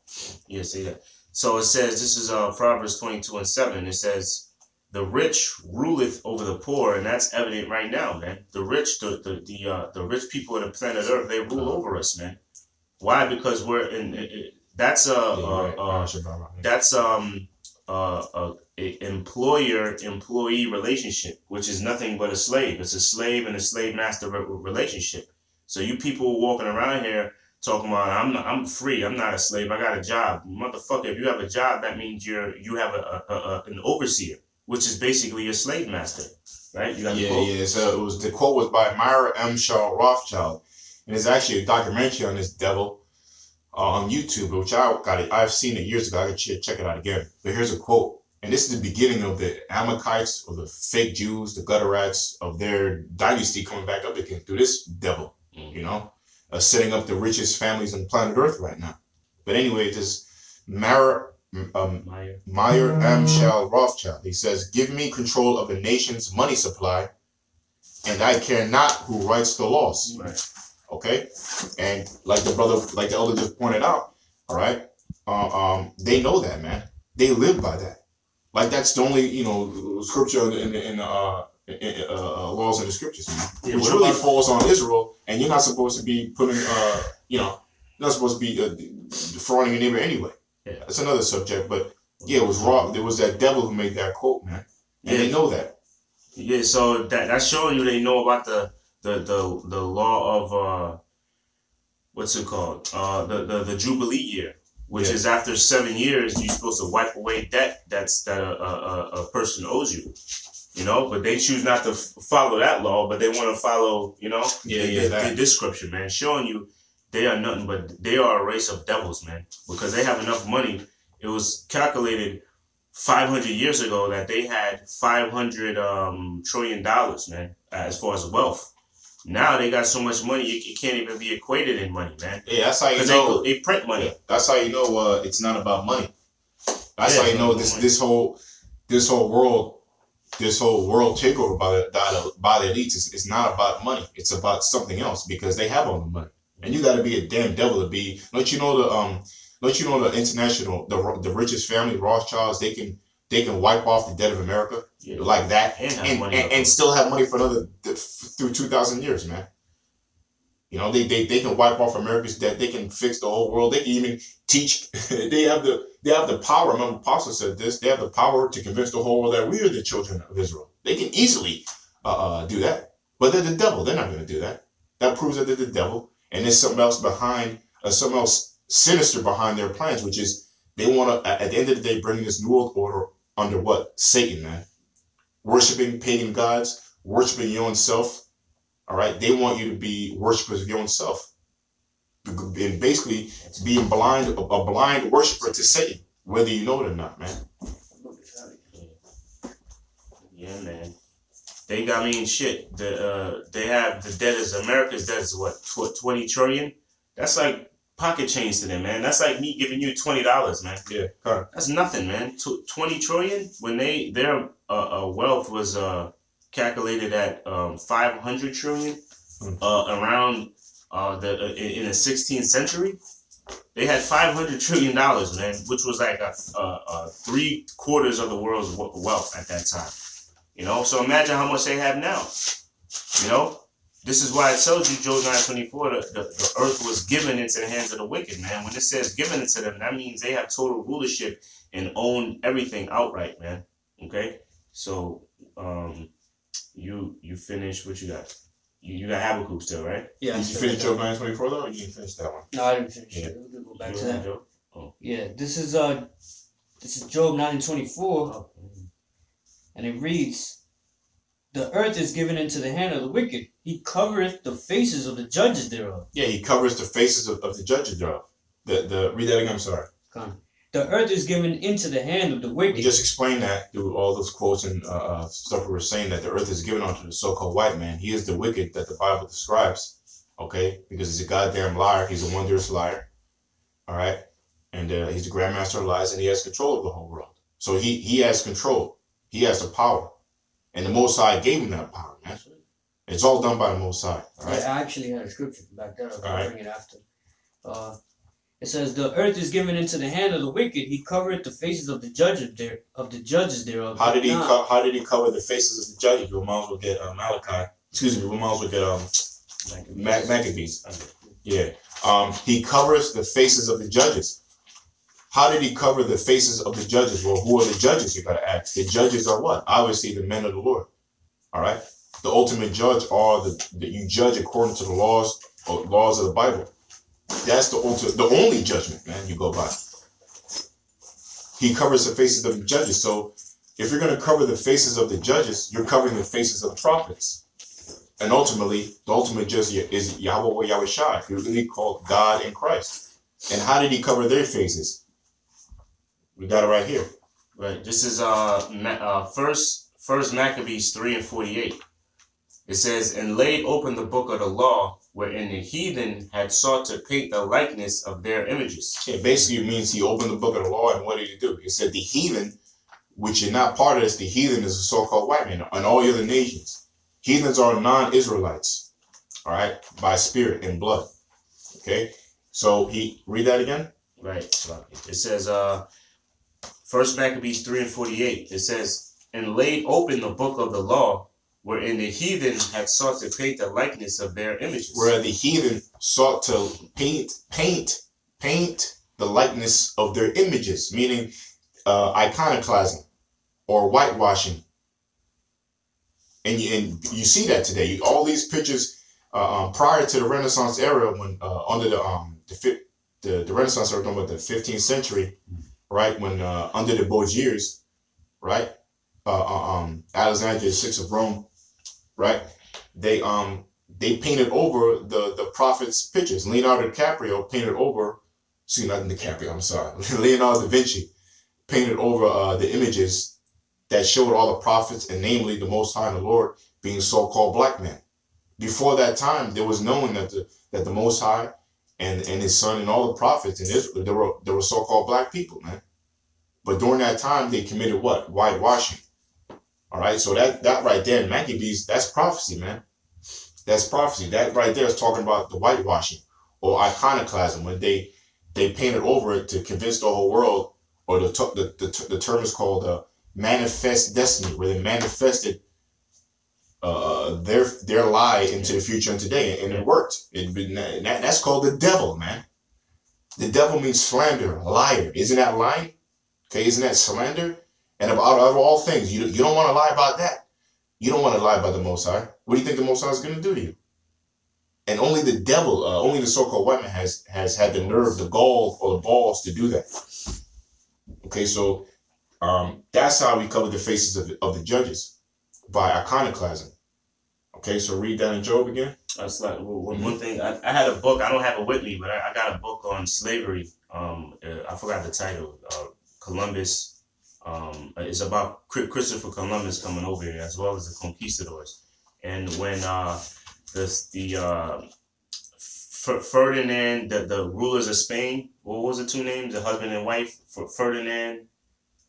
Yeah, say that. So it says, this is Proverbs 22 and 7. It says, "The rich ruleth over the poor," and that's evident right now, man. The rich, the rich people of the planet Earth, they rule over us, man. Why? Because we're in. That's employer-employee relationship, which is nothing but a slave. It's a slave and a slave master relationship. So you people walking around here talking about I'm free, I'm not a slave, I got a job. Motherfucker, if you have a job, that means you have an overseer, which is basically a slave master, right? You got the quote? Yeah. So the quote was by Myra M. Shaw Rothschild, and it's actually a documentary on this devil on YouTube, which I've seen it years ago. I could check it out again. But here's a quote. And this is the beginning of the Amalekites, or the fake Jews, the gutter rats of their dynasty coming back up again through this devil, setting up the richest families on planet Earth right now. But anyway, this Meyer M. Shal Rothschild, he says, "Give me control of the nation's money supply, and I care not who writes the laws." Right. Okay? And like the elder just pointed out, all right, they know that, man. They live by that. Like, that's the only, scripture in laws in the scriptures, man. Which really falls on Israel, and you're not supposed to be putting, you're not supposed to be defrauding your neighbor anyway. Yeah. That's another subject, but yeah, it was wrong. There was that devil who made that quote, man. And they know that. Yeah, so that's showing you they know about the law what's it called? The Jubilee year, which Yeah. is after 7 years, you're supposed to wipe away debt that a person owes you. You know, but they choose not to follow that law, but they want to follow, you know, the description, man, showing you they are nothing but they are a race of devils, man, because they have enough money. It was calculated 500 years ago that they had 500 trillion dollars, man, as far as wealth. Now they got so much money it can't even be equated in money, man. Yeah, that's how you Because know. they print money. Yeah, that's how you know it's not about money. That's how you know this whole world takeover by the elites is not about money. It's about something else because they have all the money. And you got to be a damn devil to be. Don't you know the international the richest family Rothschilds they can wipe off the debt of America like that and still have money for another through 2,000 years, man. You know they can wipe off America's debt. They can fix the whole world. They can even teach. they have the power. Remember, Apostle said this. They have the power to convince the whole world that we are the children of Israel. They can easily do that. But they're the devil. They're not going to do that. That proves that they're the devil. And there's something else something else sinister behind their plans, which is they want to, at the end of the day, bring this new world order under what? Satan, man. Worshipping pagan gods, worshipping your own self. All right? They want you to be worshippers of your own self. And basically being a blind worshiper to Satan, whether you know it or not, man. Yeah, man. They got me in shit. They have the debt is America's debt is what 20 trillion. That's like pocket change to them, man. That's like me giving you $20, man. Yeah, that's nothing, man. 20 trillion when their wealth was calculated at 500 trillion around in the 16th century. They had $500 trillion, man, which was like a 3/4 of the world's wealth at that time. You know, so imagine how much they have now. You know, this is why it tells you, Job 9:24, the earth was given into the hands of the wicked, man. When it says given into them, that means they have total rulership and own everything outright, man. Okay, so you finished what you got? You got Habakkuk still, right? Yeah. Did you finish Job 9:24 though, or you didn't finish that one? No, I didn't finish it. We'll go back to that. Oh. Yeah, this is Job 9:24. Oh. And it reads, "The earth is given into the hand of the wicked. He covereth the faces of the judges thereof." Yeah, he covers the faces of the judges thereof. Read that again, I'm sorry. The earth is given into the hand of the wicked. We just explained that through all those quotes and stuff we were saying, that the earth is given unto the so-called white man. He is the wicked that the Bible describes, okay? Because he's a goddamn liar. He's a wondrous liar, all right? And he's the grandmaster of lies, and he has control of the whole world. So he has control. He has the power. And the Most High gave him that power, man. It's all done by the Most High, all right? Yeah, I actually had a scripture back there. I'll bring it after. It says, "The earth is given into the hand of the wicked. He covereth the faces of the judges thereof." How did he cover the faces of the judges? We might as well get Malachi. Excuse me. We might as well get Maccabees. Yeah. He covers the faces of the judges. How did he cover the faces of the judges? Well, who are the judges? You gotta ask. The judges are what? Obviously, the men of the Lord. All right. The ultimate judge are you judge according to the laws of the Bible. That's the only judgment, man, you go by. He covers the faces of the judges. So if you're going to cover the faces of the judges, you're covering the faces of the prophets. And ultimately, the ultimate judge is Yahweh or Yahweh Shai, who's really called God in Christ. And how did he cover their faces? We got it right here. Right. This is First Maccabees 3:48. It says, "And laid open the book of the law, wherein the heathen had sought to paint the likeness of their images." Yeah, basically it means he opened the book of the law, and what did he do? He said the heathen, which are not part of this, the heathen is a so-called white man, and all the other nations. Heathens are non-Israelites, all right, by spirit and blood. Okay, so read that again. Right. It says, First Maccabees 3:48. It says, "And laid open the book of the law, wherein the heathen had sought to paint the likeness of their images." Where the heathen sought to paint the likeness of their images, meaning iconoclasm or whitewashing. And you see that today. All these pictures prior to the Renaissance era, when under the Renaissance era, talking about the 15th century, right? When under the Borgias, right? Alexander VI of Rome, right? They painted over the prophets' pictures. Leonardo DiCaprio painted over, not DiCaprio, I'm sorry. Leonardo da Vinci painted over the images that showed all the prophets, and namely the Most High and the Lord being so-called black men. Before that time, there was known that the Most High and his son and all the prophets in Israel, there were so-called black people, man. But during that time, they committed what? Whitewashing. All right, so that right there, Maccabees, that's prophecy, man. That's prophecy. That right there is talking about the whitewashing or iconoclasm, when they painted over it to convince the whole world, or the term is called manifest destiny, where they manifested their lie into the future and today, and it worked. That's called the devil, man. The devil means slander, liar. Isn't that lying? Okay, isn't that slander? And out of all things, you don't want to lie about that. You don't want to lie about the Most High. What do you think the Most High is going to do to you? And only the devil, only the so-called white man has had the nerve, the gall, or the balls to do that. Okay, so that's how we cover the faces of the judges, by iconoclasm. Okay, so read that in Job again. That's like one thing. I had a book. I don't have it with me, but I got a book on slavery. I forgot the title. Columbus. It's about Christopher Columbus coming over here, as well as the conquistadors. And when Ferdinand, the rulers of Spain, what was the two names? The husband and wife, Ferdinand,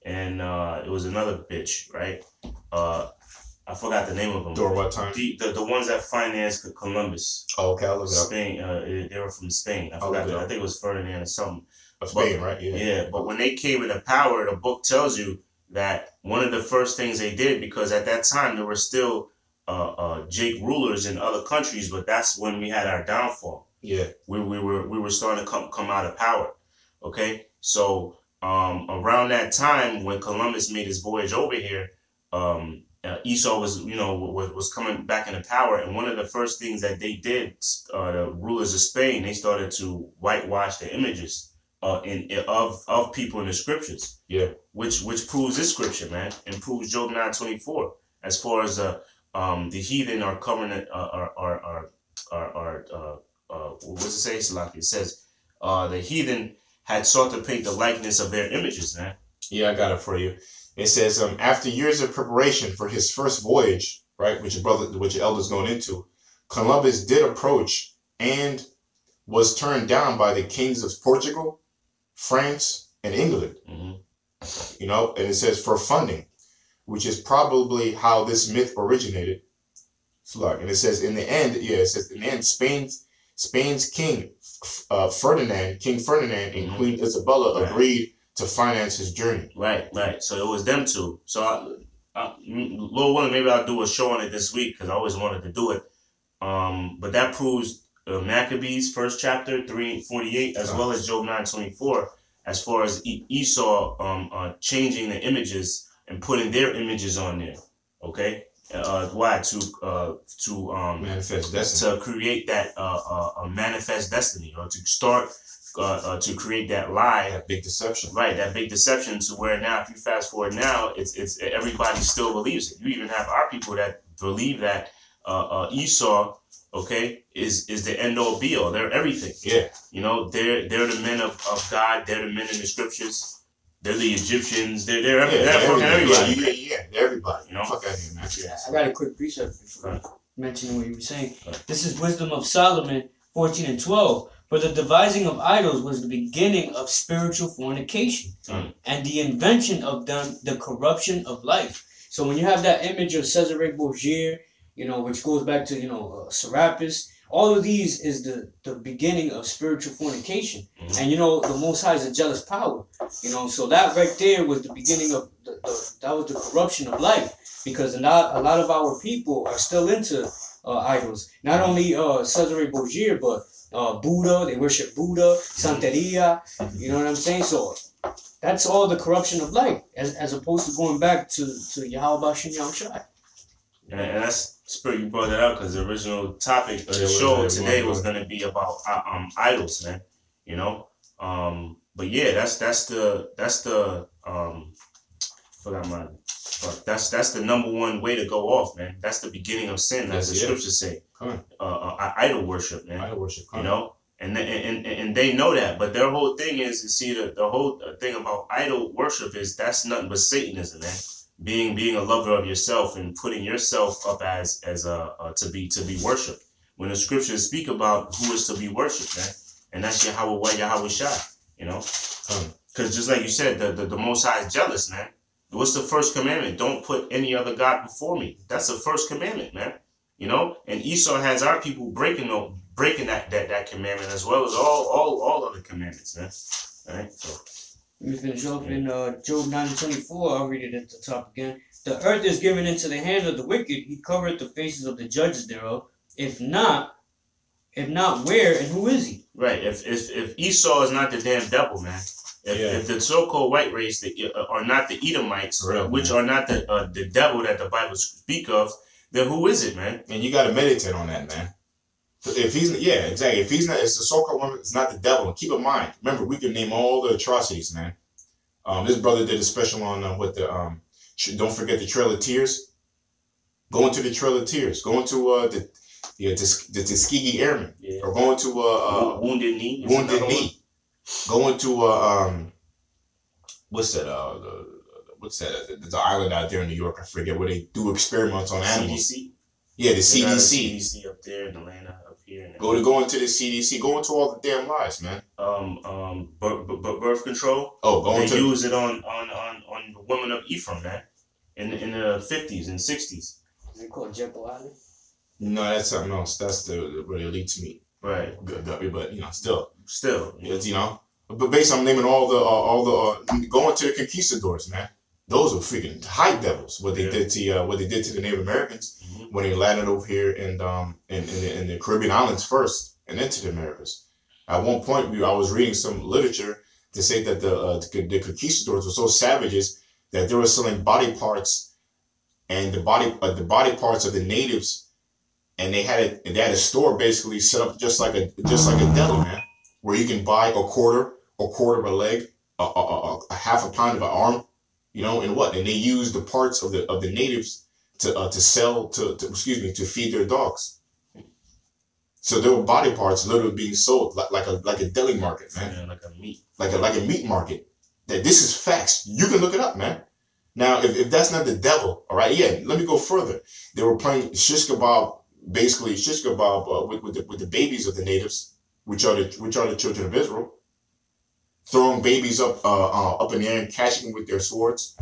and it was another bitch, right? I forgot the name of them. During what time? The ones that financed Columbus. Oh, okay, I'll look it up. Spain. They were from Spain. I forgot. I think it was Ferdinand or something. Spain, right? Yeah. Yeah, but when they came into power, the book tells you that one of the first things they did, because at that time there were still Jake rulers in other countries, but that's when we had our downfall. Yeah, we were starting to come out of power. Okay, so around that time when Columbus made his voyage over here, Esau was coming back into power, and one of the first things that they did, the rulers of Spain, they started to whitewash the images of people in the scriptures. Yeah, which proves this scripture, man, and proves Job 9:24. As far as the heathen are covering it, what's it say? It says the heathen had sought to paint the likeness of their images, man. Yeah, I got it for you. It says, after years of preparation for his first voyage, right, which your elder's going into, Columbus did approach and was turned down by the kings of Portugal, France, and England. Mm-hmm. And it says for funding, which is probably how this myth originated. And it says in the end, Spain's King Ferdinand, and Queen Isabella agreed to finance his journey. Right. So it was them two. So, Lord willing, maybe I'll do a show on it this week, because I always wanted to do it. But that proves Maccabees, 1st chapter, 3:48, as well as Job 9:24, as far as Esau changing the images and putting their images on there. Okay? Why? To manifest destiny. To create that manifest destiny, or to start to create that lie, that big deception, right? That big deception, to where now, if you fast forward now, it's everybody still believes it. You even have our people that believe that Esau, okay, is the end all be all. They're everything. Yeah, they're the men of God. They're the men in the scriptures. They're the Egyptians. They're everybody. Yeah, everybody. Fuck out here, man. Yeah, I got a quick precept before mentioning what you were saying. This is Wisdom of Solomon 14:12. For the devising of idols was the beginning of spiritual fornication, and the invention of them the corruption of life. So when you have that image of Cesare Borgia, which goes back to Serapis, all of these is the beginning of spiritual fornication. Mm-hmm. And the Most High is a jealous power. So that right there was the beginning of that was the corruption of life, because a lot of our people are still into idols. Not only Cesare Borgia, but Buddha. They worship Buddha, Santeria. You know what I'm saying? So that's all the corruption of life, as opposed to going back to Yahweh Bashem Yahushai. And that's Spirit, you brought that up because the original topic of the Yeah, show yeah, today yeah. was gonna be about idols, man. You know, but yeah, that's the forgot my. But that's the number one way to go off, man. That's the beginning of sin, as the Yes, yeah. scriptures say. Come Idol worship, man. Idol worship. You know, and they know that, but their whole thing is, you see, the whole thing about idol worship is that's nothing but Satanism, man. Being a lover of yourself and putting yourself up as a to be worshipped. When the scriptures speak about who is to be worshipped, man, and that's Yahweh Shai, you know, because just like you said, the Most High is jealous, man. What's the first commandment? Don't put any other God before me. That's the first commandment, man. You know, and Esau has our people breaking that commandment as well as all other commandments, man. All right, so Let me finish off in Job 9:24. I'll read it at the top again. The earth is given into the hand of the wicked. He covereth the faces of the judges thereof. If not, where and who is he? right. If Esau is not the damn devil, man. If the so-called white race are not the Edomites, which are not the devil that the Bible speak of, then who is it, man? And you got to meditate on that, man. If he's exactly. If he's not, it's the so-called woman. It's not the devil. And keep in mind, remember, we can name all the atrocities, man. This brother did a special on what the don't forget the Trail of Tears. Go into the Trail of Tears. Go into the Tuskegee Airmen, or go into Wounded Knee. Wounded Knee. Go into what's that? The island out there in New York. I forget where they do experiments on animals. CDC. Yeah, the CDC. CDC up there in Atlanta, up here. Go into the CDC. Go into all the damn lies, man. Birth control. They use it on the women of Ephraim, man, in the 50s and 60s. Is it called Jekyll Island? No, that's something else. That's where the elites meet. Right. But still. It's, But basically, I'm naming all the going to the conquistadors, man. Those are freaking high devils. What they did to the Native Americans when they landed over here in the Caribbean islands first, and then to the Americas. At one point, I was reading some literature to say that the conquistadors were so savages that they were selling body parts and the body parts of the natives, and they had a store basically set up just like a deli, man, where you can buy a quarter of a leg, a half a pound of an arm, and they use the parts of the natives to feed their dogs. So there were body parts literally being sold like a deli market, man. Yeah, like a meat. Like a meat market. That this is facts. You can look it up, man. Now, if that's not the devil, all right, let me go further. They were playing shish kebab with the babies of the natives, which are the children of Israel, throwing babies up in the air and catching them with their swords.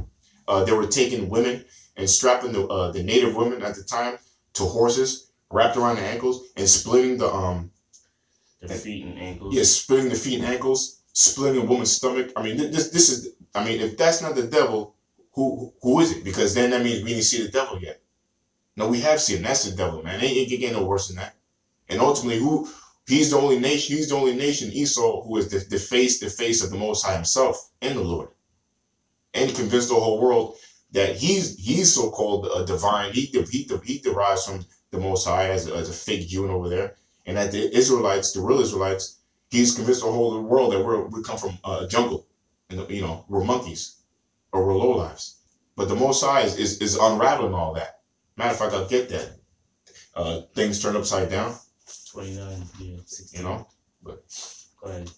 They were taking women and strapping the native women at the time to horses wrapped around the ankles and splitting the feet and ankles. Yeah, splitting the feet and ankles, splitting a woman's stomach. I mean, this is. I mean, if that's not the devil, who is it? Because then that means we didn't see the devil yet. No, we have seen him. That's the devil, man. It ain't getting no worse than that. And ultimately, he's the only nation. He's the only nation, Esau, who is the face of the Most High Himself and the Lord, and convinced the whole world that he's so-called divine. He derives from the Most High as a fake Jew over there, and that the Israelites, the real Israelites, he's convinced the whole world that we come from a jungle, and we're monkeys or we're lowlifes. But the Most High is unraveling all that. Matter of fact, I'll get that. Things turned upside down. 29, yeah, 16. But go ahead.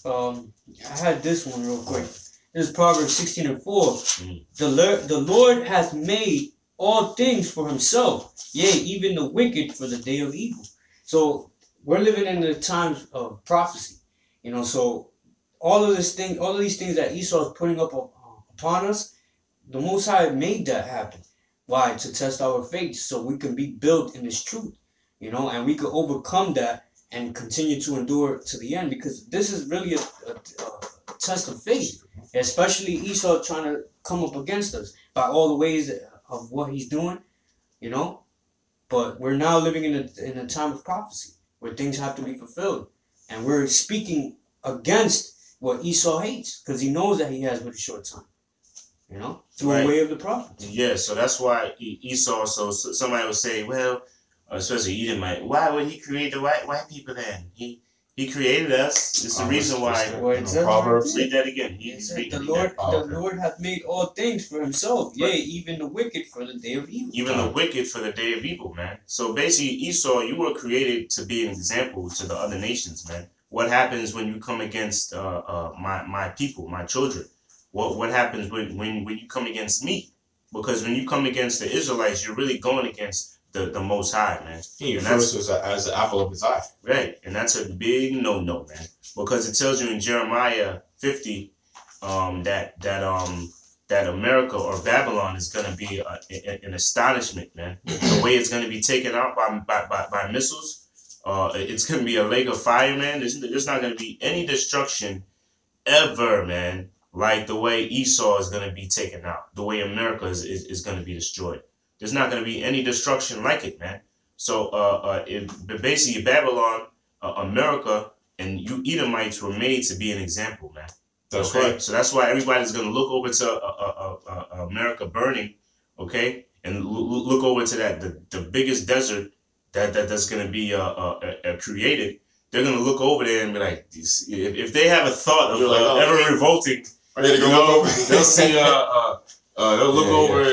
I had this one real quick. This is Proverbs 16:4. The Lord hath made all things for Himself, yea, even the wicked for the day of evil. So we're living in the times of prophecy, So all of these things that Esau is putting up upon us, the Most High made that happen. Why? To test our faith, so we can be built in this truth, and we can overcome that and continue to endure to the end, because this is really a test of faith, especially Esau trying to come up against us by all the ways of what he's doing, But we're now living in a time of prophecy where things have to be fulfilled, and we're speaking against what Esau hates because he knows that he has but a short time. you know, through Right. a way of the prophets. Yeah, so that's why Esau. So somebody would say, well, especially Edomite, why would he create the white people then? He created us. It's the reason why. Well, it says Proverbs. right Read that again. there. It He's said, reading the it Lord, again. Oh, the okay. Lord hath made all things for himself, Right. yea, even the wicked for the day of evil. Even the wicked for the day of evil, man. So basically, Esau, you were created to be an example to the other nations, man. What happens when you come against my people, my children? What happens when you come against me? Because when you come against the Israelites, you're really going against the Most High, man. He And refers to us as the apple of his eye. Right, and that's a big no, man. Because it tells you in Jeremiah 50 that America or Babylon is going to be an astonishment, man. The way it's going to be taken out by missiles, it's going to be a lake of fire, man. There's not going to be any destruction ever, man, like the way Esau is going to be taken out, the way America is going to be destroyed. There's not going to be any destruction like it, man. So basically Babylon, America, and you Edomites were made to be an example, man. That's Okay? right. So that's why everybody's going to look over to America burning, okay, and look over to the biggest desert that's going to be created. They're going to look over there and be like, if they have a thought of You're like, oh, ever revolting, I gotta go you know, over. they'll see they'll look Yeah, over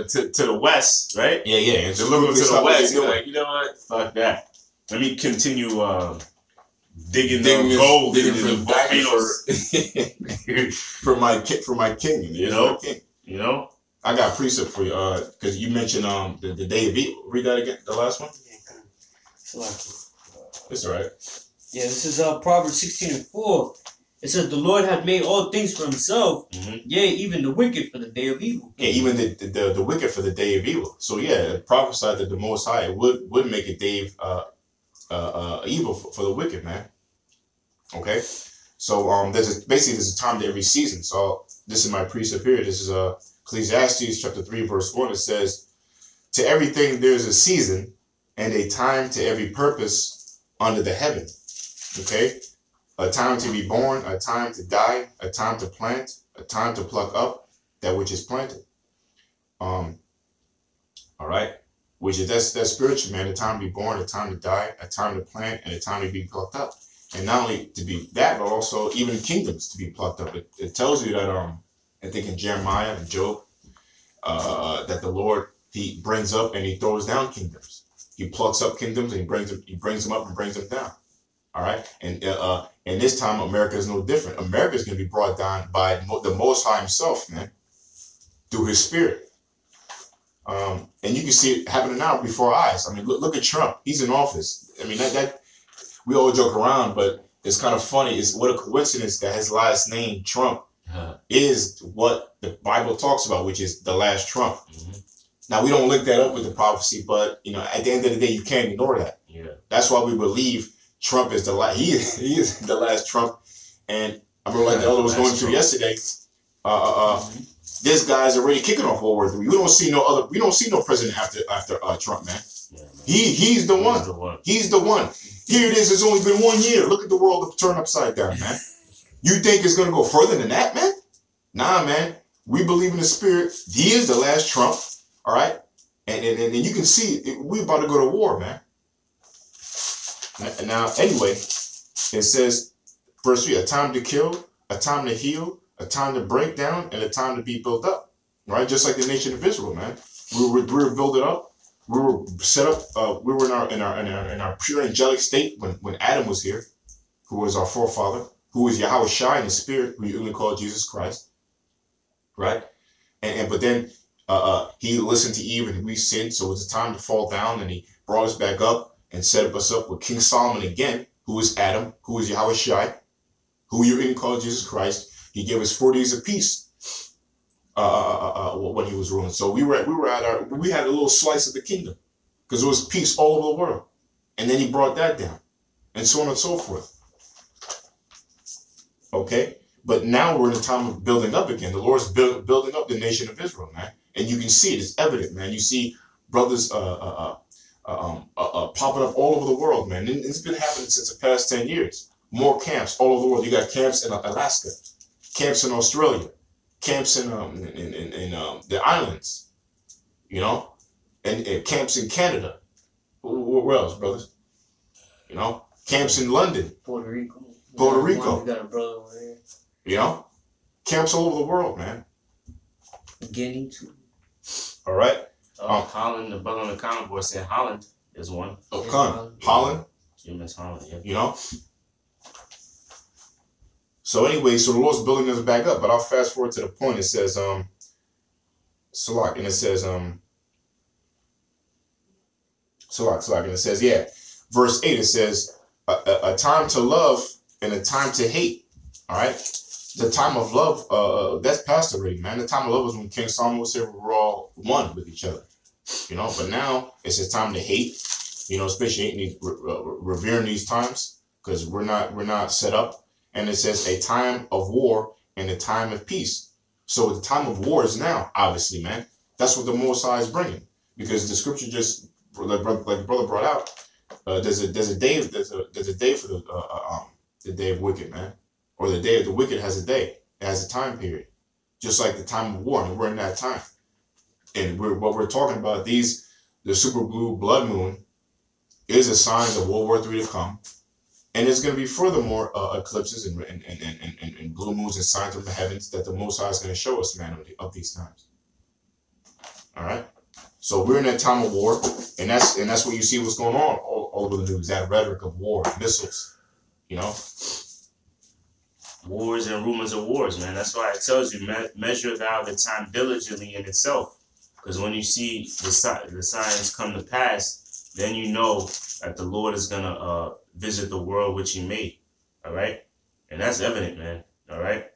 to the west, right? Yeah, yeah. And They'll look over to the stop what west. they're You're doing. like, you know what? Fuck that. Let me continue digging Digging the gold digging in for the volcanoes. for my king. You know? My king. You know? I got a precept for you, because you mentioned the day of evil. Read that again, the last one. Yeah, kind of. It's like, It's all right. yeah, this is Proverbs 16:4. It says, the Lord hath made all things for himself, Mhm. yea, even the wicked for the day of evil. Yeah, even the wicked for the day of evil. So yeah, it prophesied that the Most High would make a day of evil for the wicked, man. Okay, so basically there's a time to every season. So this is my precept here. This is Ecclesiastes chapter 3 verse 1. It says, "To everything there is a season, and a time to every purpose under the heaven." Okay, a time to be born, a time to die, a time to plant, a time to pluck up that which is planted. All right, which is that's spiritual, man. A time to be born, a time to die, a time to plant, and a time to be plucked up. And not only to be that, but also even kingdoms to be plucked up. It tells you that I think in Jeremiah and Job, that the Lord, he brings up and he throws down kingdoms. He plucks up kingdoms and he brings them up and brings them down. All right, and this time America is no different. America is going to be brought down by the Most High Himself, man, through His Spirit. And you can see it happening now before our eyes. I mean, look at Trump. He's in office. I mean, that we all joke around, but it's kind of funny. It's what a coincidence that his last name, Trump, is what the Bible talks about, which is the last Trump. Mm-hmm. Now, we don't link that up with the prophecy, but, at the end of the day, you can't ignore that. Yeah. That's why we believe Trump is the last. He is the last Trump. And I remember, like the elder was going through yesterday, this guy's already kicking off World War III. We don't see no president after Trump, man. Yeah, man. He's the one. He's the one. Here it is. It's only been 1 year. Look at the world turn upside down, man. You think it's gonna go further than that, man? Nah, man. We believe in the Spirit. He is the last Trump. All right, and you can see we're about to go to war, man. Now, anyway, it says, verse 3: a time to kill, a time to heal, a time to break down, and a time to be built up. Right, just like the nation of Israel, man. We were built up. We were set up. We were in our pure angelic state when Adam was here, who was our forefather, who was Yahweh Shai in the spirit, who you only call Jesus Christ. Right, but then he listened to Eve and we sinned, so it was a time to fall down, and he brought us back up and set us up with King Solomon again, who is Adam, who is Yahweh Shai, who you even call Jesus Christ. He gave us 4 days of peace when he was ruling. So we had a little slice of the kingdom because there was peace all over the world, and then he brought that down, and so on and so forth. Okay, but now we're in a time of building up again. The Lord's building up the nation of Israel, man. And you can see it. It's evident, man. You see brothers popping up all over the world, man. And it's been happening since the past 10 years. More camps all over the world. You got camps in Alaska, camps in Australia, camps in the islands, you know, and camps in Canada. Where else, brothers? You know, camps in London, Puerto Rico. Puerto We Rico. got a brother over there. You know, camps all over the world, man. Guinea too. All right. Holland, the brother on the comment board said Holland is one. Oh, Yeah, Holland. You miss Holland, yeah. You know. So anyway, so the Lord's building us back up, but I'll fast forward to the point. It says, Salak, and it says, Salak, and it says, yeah, verse 8, it says, a time to love and a time to hate. All right. The time of love, that's past already, man. The time of love was when King Solomon said we were all one with each other, you know. But now it's a time to hate, you know, especially revering these times because we're not set up. And it says a time of war and a time of peace. So the time of war is now, obviously, man. That's what the Most High is bringing, because the scripture just like the brother brought out. There's a day for the day of wicked, man, or the day of the wicked has a day. It has a time period, just like the time of war, and we're in that time. And what we're talking about, the super blue blood moon is a sign of World War III to come. And there's going to be furthermore eclipses and blue moons and signs from the heavens that the Most High is going to show us, man, of these times. All right. So we're in that time of war, and that's what you see what's going on all over the news. That rhetoric of war, missiles, you know. Wars and rumors of wars, man. That's why it tells you, measure thou the time diligently in itself. Because when you see the signs come to pass, then you know that the Lord is going to visit the world which he made. All right. And that's evident, man. All right.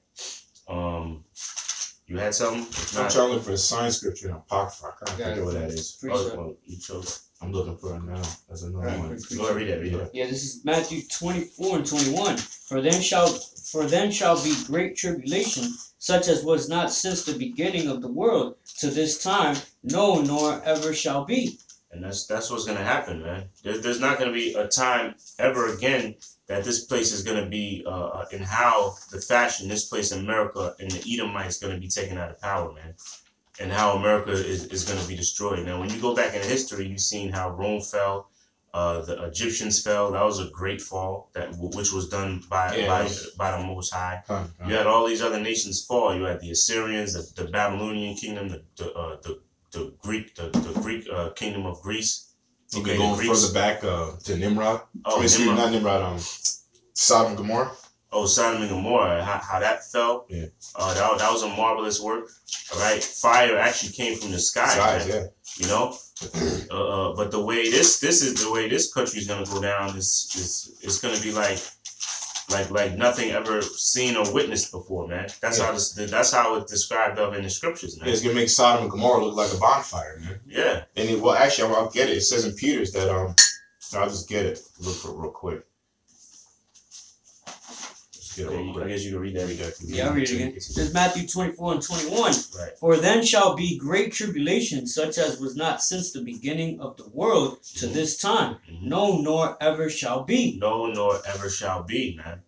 You had something? I'm trying to look for the sign scripture in Apocrypha. I can't think of what that is. You chose. I'm looking for it now. That's another one. Go ahead, read it. Yeah, this is Matthew 24 and 21. For then shall be great tribulation, such as was not since the beginning of the world to this time, no, nor ever shall be. And that's what's going to happen, man. There's not going to be a time ever again that this place is going to be in how the fashion, this place in America and the Edomites going to be taken out of power, man. And how America is going to be destroyed. Now, when you go back in history, you've seen how Rome fell, the Egyptians fell. That was a great fall, which was done by the Most High. You had all these other nations fall. You had the Assyrians, the Babylonian kingdom, the Greek kingdom of Greece. Okay, going further back to Nimrod. Nimrod. Not Nimrod. Sodom and Gomorrah. Oh, Sodom and Gomorrah, how that fell. Yeah. That was a marvelous work. All right. Fire actually came from the sky. Yeah. You know? But the way this is the way this country is gonna go down is gonna be like nothing ever seen or witnessed before, man. That's how it's described of in the scriptures, man. Yeah, it's gonna make Sodom and Gomorrah look like a bonfire, man. Yeah. And actually, I'll get it. It says in Peter's that I'll just get it. Look for it real quick. I guess you can read that. Yeah, I'll read it again. This is Matthew 24 and 21. Right. For then shall be great tribulation, such as was not since the beginning of the world to this time, no, nor ever shall be. No, nor ever shall be, man.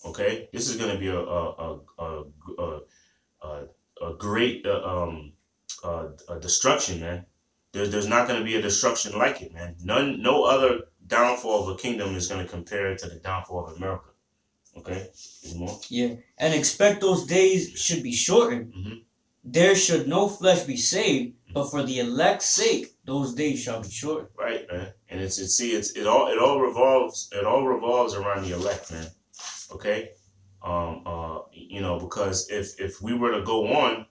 Okay, this is gonna be a great destruction, man. There's not gonna be a destruction like it, man. No other downfall of a kingdom is gonna compare to the downfall of America. Okay, any more? Yeah, and expect those days should be shortened. Mm-hmm. There should no flesh be saved, but for the elect's sake, those days shall be shortened. Right, man. And it all revolves around the elect, man. Okay, you know, because if we were to go on,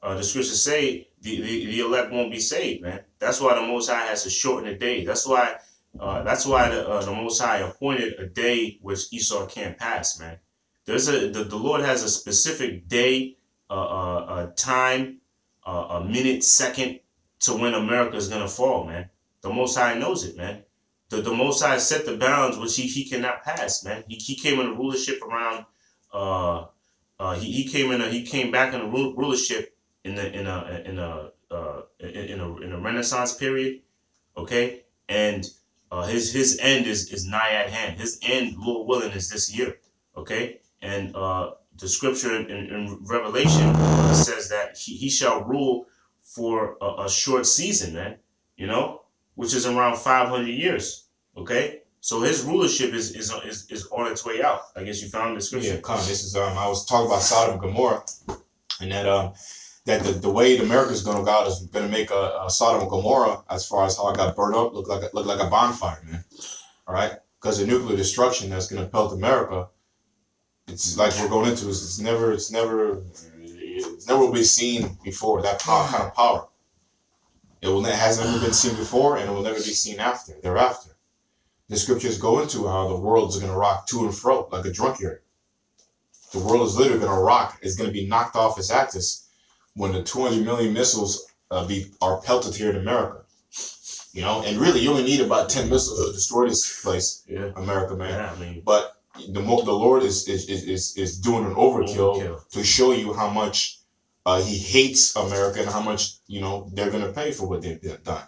the scriptures say the elect won't be saved, man. That's why the Most High has to shorten the day. That's why the Most High appointed a day which Esau can't pass, man. The Lord has a specific day, a time, a minute, second to when America is gonna fall, man. The Most High knows it, man. The Most High set the bounds which he cannot pass, man. He came in the rulership around. He came back in the rulership in a Renaissance period, okay, and his end is nigh at hand. His end, Lord willing, is this year, okay, and the scripture in Revelation says that he shall rule for a short season, man. You know, which is around 500 years. Okay, so his rulership is on its way out. I guess you found the scripture. Yeah, come. This is I was talking about Sodom and Gomorrah, and that the way America is gonna go out is gonna make a Sodom and Gomorrah, as far as how it got burned up, look like a bonfire, man. All right, because the nuclear destruction that's gonna pelt America, it's like we're going into. It's never been seen before. That kind of power. It has never been seen before, and it will never be seen thereafter. The scriptures go into how the world is going to rock to and fro like a drunkard. The world is literally going to rock. It's going to be knocked off its axis when the 200 million missiles are pelted here in America. You know, and really, you only need about 10 missiles to destroy this place, America, man. Yeah, I mean, but the Lord is doing an overkill to show you how much he hates America and how much they're going to pay for what they've done.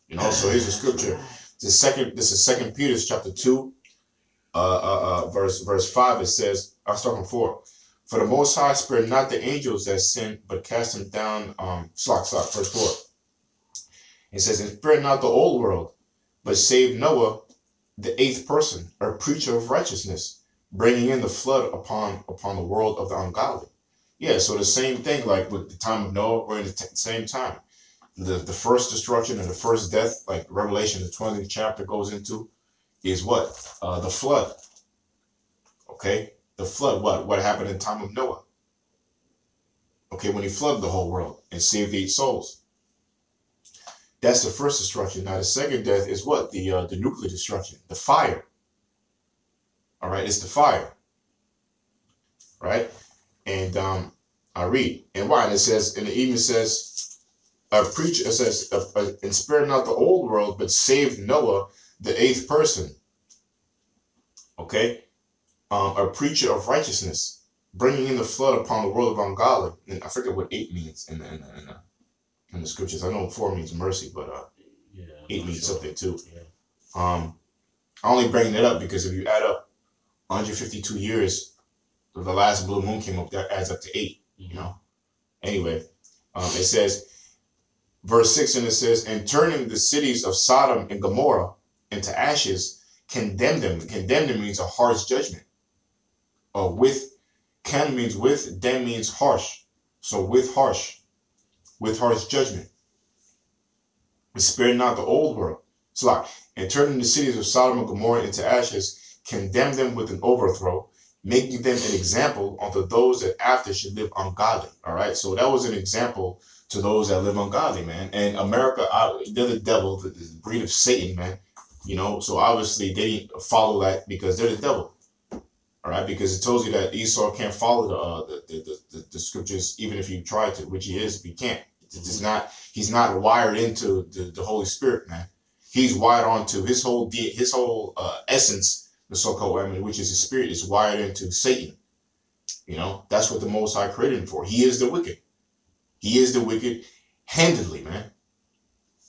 You know, so here's the scripture. This is 2 Peter chapter 2, verse 5. It says, I'll start from 4. For the Most High spared not the angels that sinned, but cast them down. Verse 4. It says, and spared not the old world, but saved Noah, the eighth person, a preacher of righteousness, bringing in the flood upon the world of the ungodly. Yeah, so the same thing, like with the time of Noah, we're in the same time. The first destruction and the first death, like Revelation, the 20th chapter goes into, is what? The flood. Okay? The flood, what happened in the time of Noah? Okay, when he flooded the whole world and saved 8 souls. That's the first destruction. Now the second death is what? The nuclear destruction, the fire. All right, it's the fire. Right? And I read, and why? And it says, and it even says, it says, and spared not the old world, but saved Noah, the eighth person. Okay? A preacher of righteousness, bringing in the flood upon the world of ungodly. And I forget what 8 means in the scriptures. I know 4 means mercy, but 8 means something too. Yeah. I only bring it up because if you add up 152 years, the last blue moon came up, that adds up to 8. You know. Anyway, it says, verse 6, and it says, and turning the cities of Sodom and Gomorrah into ashes, condemned them. Condemned them means a harsh judgment. Means with, dem means harsh. So with harsh judgment. And spared not the old world. So like, and turning the cities of Sodom and Gomorrah into ashes, condemned them with an overthrow, making them an example unto those that after should live ungodly. All right. So that was an example to those that live ungodly, man. And America, they're the devil, the breed of Satan, man. You know, so obviously they didn't follow that because they're the devil. All right, because it tells you that Esau can't follow the scriptures, even if you try to, which he is, if he can't. He's not wired into the Holy Spirit, man. He's wired onto his whole essence, the so-called, which is his spirit, is wired into Satan. You know, that's what the Most High created him for. He is the wicked. He is the wicked handedly, man.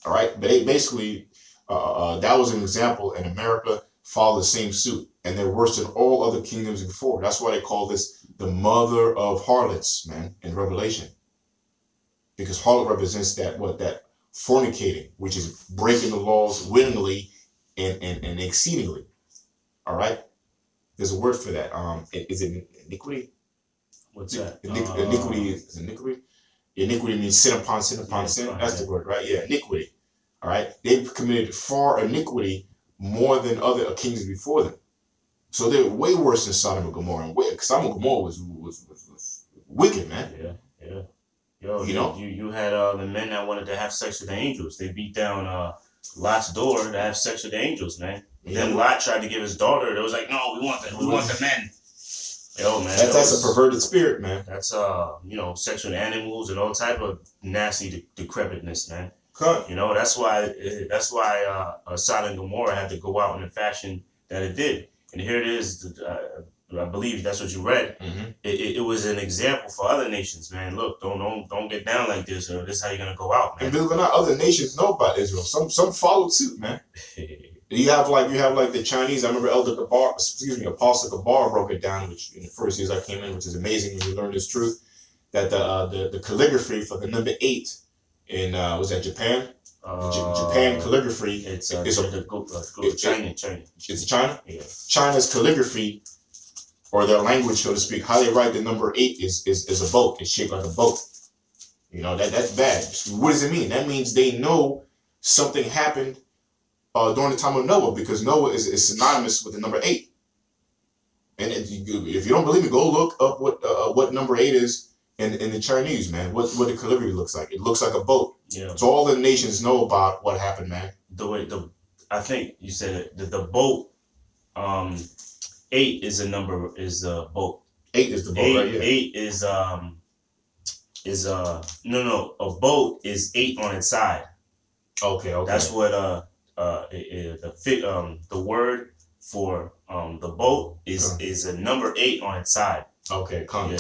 All right, but basically, that was an example, and America followed the same suit, and they're worse than all other kingdoms before. That's why they call this the mother of harlots, man, in Revelation. Because harlot represents that fornicating, which is breaking the laws willingly and exceedingly. All right? There's a word for that. Is it iniquity? What's that? Iniquity is iniquity. Iniquity means sin upon sin upon sin. That's the word, right? Yeah, iniquity. All right? They've committed far iniquity more than other kings before them. So they're way worse than Sodom and Gomorrah. Sodom and Gomorrah was wicked, man. Yeah. Yo, you know, you had the men that wanted to have sex with the angels. They beat down Lot's door to have sex with the angels, man. Yeah. Then Lot tried to give his daughter. It was like, no, we want the men. Yo, man, that's a perverted spirit, man. That's sex with animals and all type of nasty decrepitness, man. Cut. You know, that's why Sodom and Gomorrah had to go out in the fashion that it did. And here it is. I believe that's what you read. Mm-hmm. It was an example for other nations, man. Look, don't get down like this, or this is how you're gonna go out, man. And believe it or not, other nations know about Israel. Some followed suit, man. You have like the Chinese. I remember Apostle Gabar broke it down, which in the first years I came in, which is amazing when you learn this truth. That the calligraphy for the number 8 in was that Japan? Japan calligraphy. It's China. It's China. Yeah. China's calligraphy, or their language, so to speak, how they write the number 8 is a boat. It's shaped like a boat. You know that's bad. What does it mean? That means they know something happened during the time of Noah, because Noah is synonymous with the number 8. And if you don't believe me, go look up what number 8 is in the Chinese, man. What the calligraphy looks like. It looks like a boat. Yeah. So all the nations know about what happened, man. I think you said it, the boat. 8 is a boat. 8 is the boat, right? Yeah. 8 is no, a boat is 8 on its side. Okay. That's what the word for the boat is a number 8 on its side. Okay, con.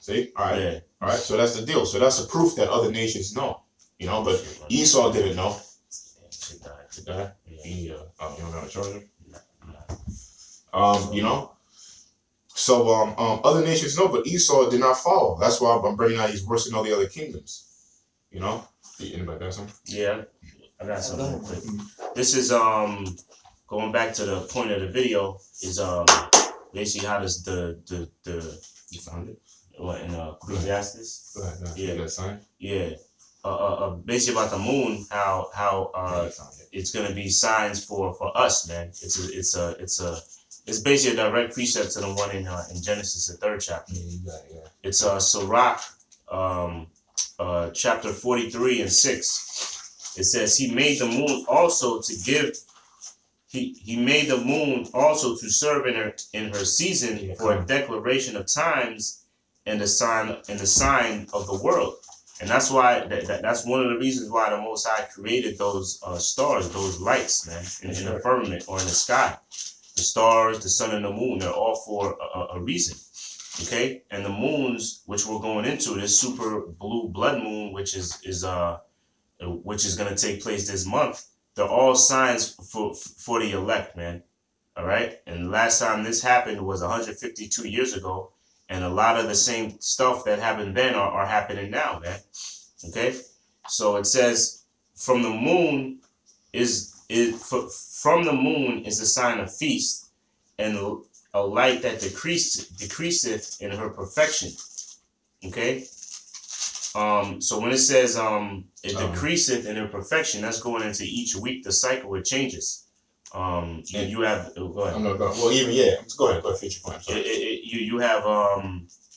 See? All right. Yeah. All right. So that's the deal. So that's the proof that other nations know. You know, but Esau didn't know. She died. He died? Yeah. You don't got to charge him? No. You know? So other nations know, but Esau did not follow. That's why I'm bringing out he's worse than all the other kingdoms. You know? Anybody got something? Yeah, I got something real quick. This is going back to the point of the video is basically how does the You found it? what in Ecclesiastes? Go ahead. Yeah. You got a sign? Yeah. Basically about the moon, how You found it. it's gonna be signs for us, man. It's basically a direct precept to the one in Genesis, the 3rd chapter. Yeah, you got it, yeah. It's Sirach, chapter 43 and 6. It says he made the moon also to give. He made the moon also to serve in her season for a declaration of times and the sign of the world. And that's why that's one of the reasons why the Most High created those stars, those lights, man, in the firmament or in the sky. The stars, the sun, and the moon, they're all for a reason. Okay? And the moons, which we're going into, this super blue blood moon, which is going to take place this month, they're all signs for the elect, man. All right? And last time this happened was 152 years ago. And a lot of the same stuff that happened then are happening now, man. Okay? So it says, from the moon is a sign of feast, and a light that decreaseth in her perfection. Okay? So when it says it decreaseth in her perfection, that's going into each week, the cycle, it changes. You have go ahead. No. Well, even go ahead. Feature point. You have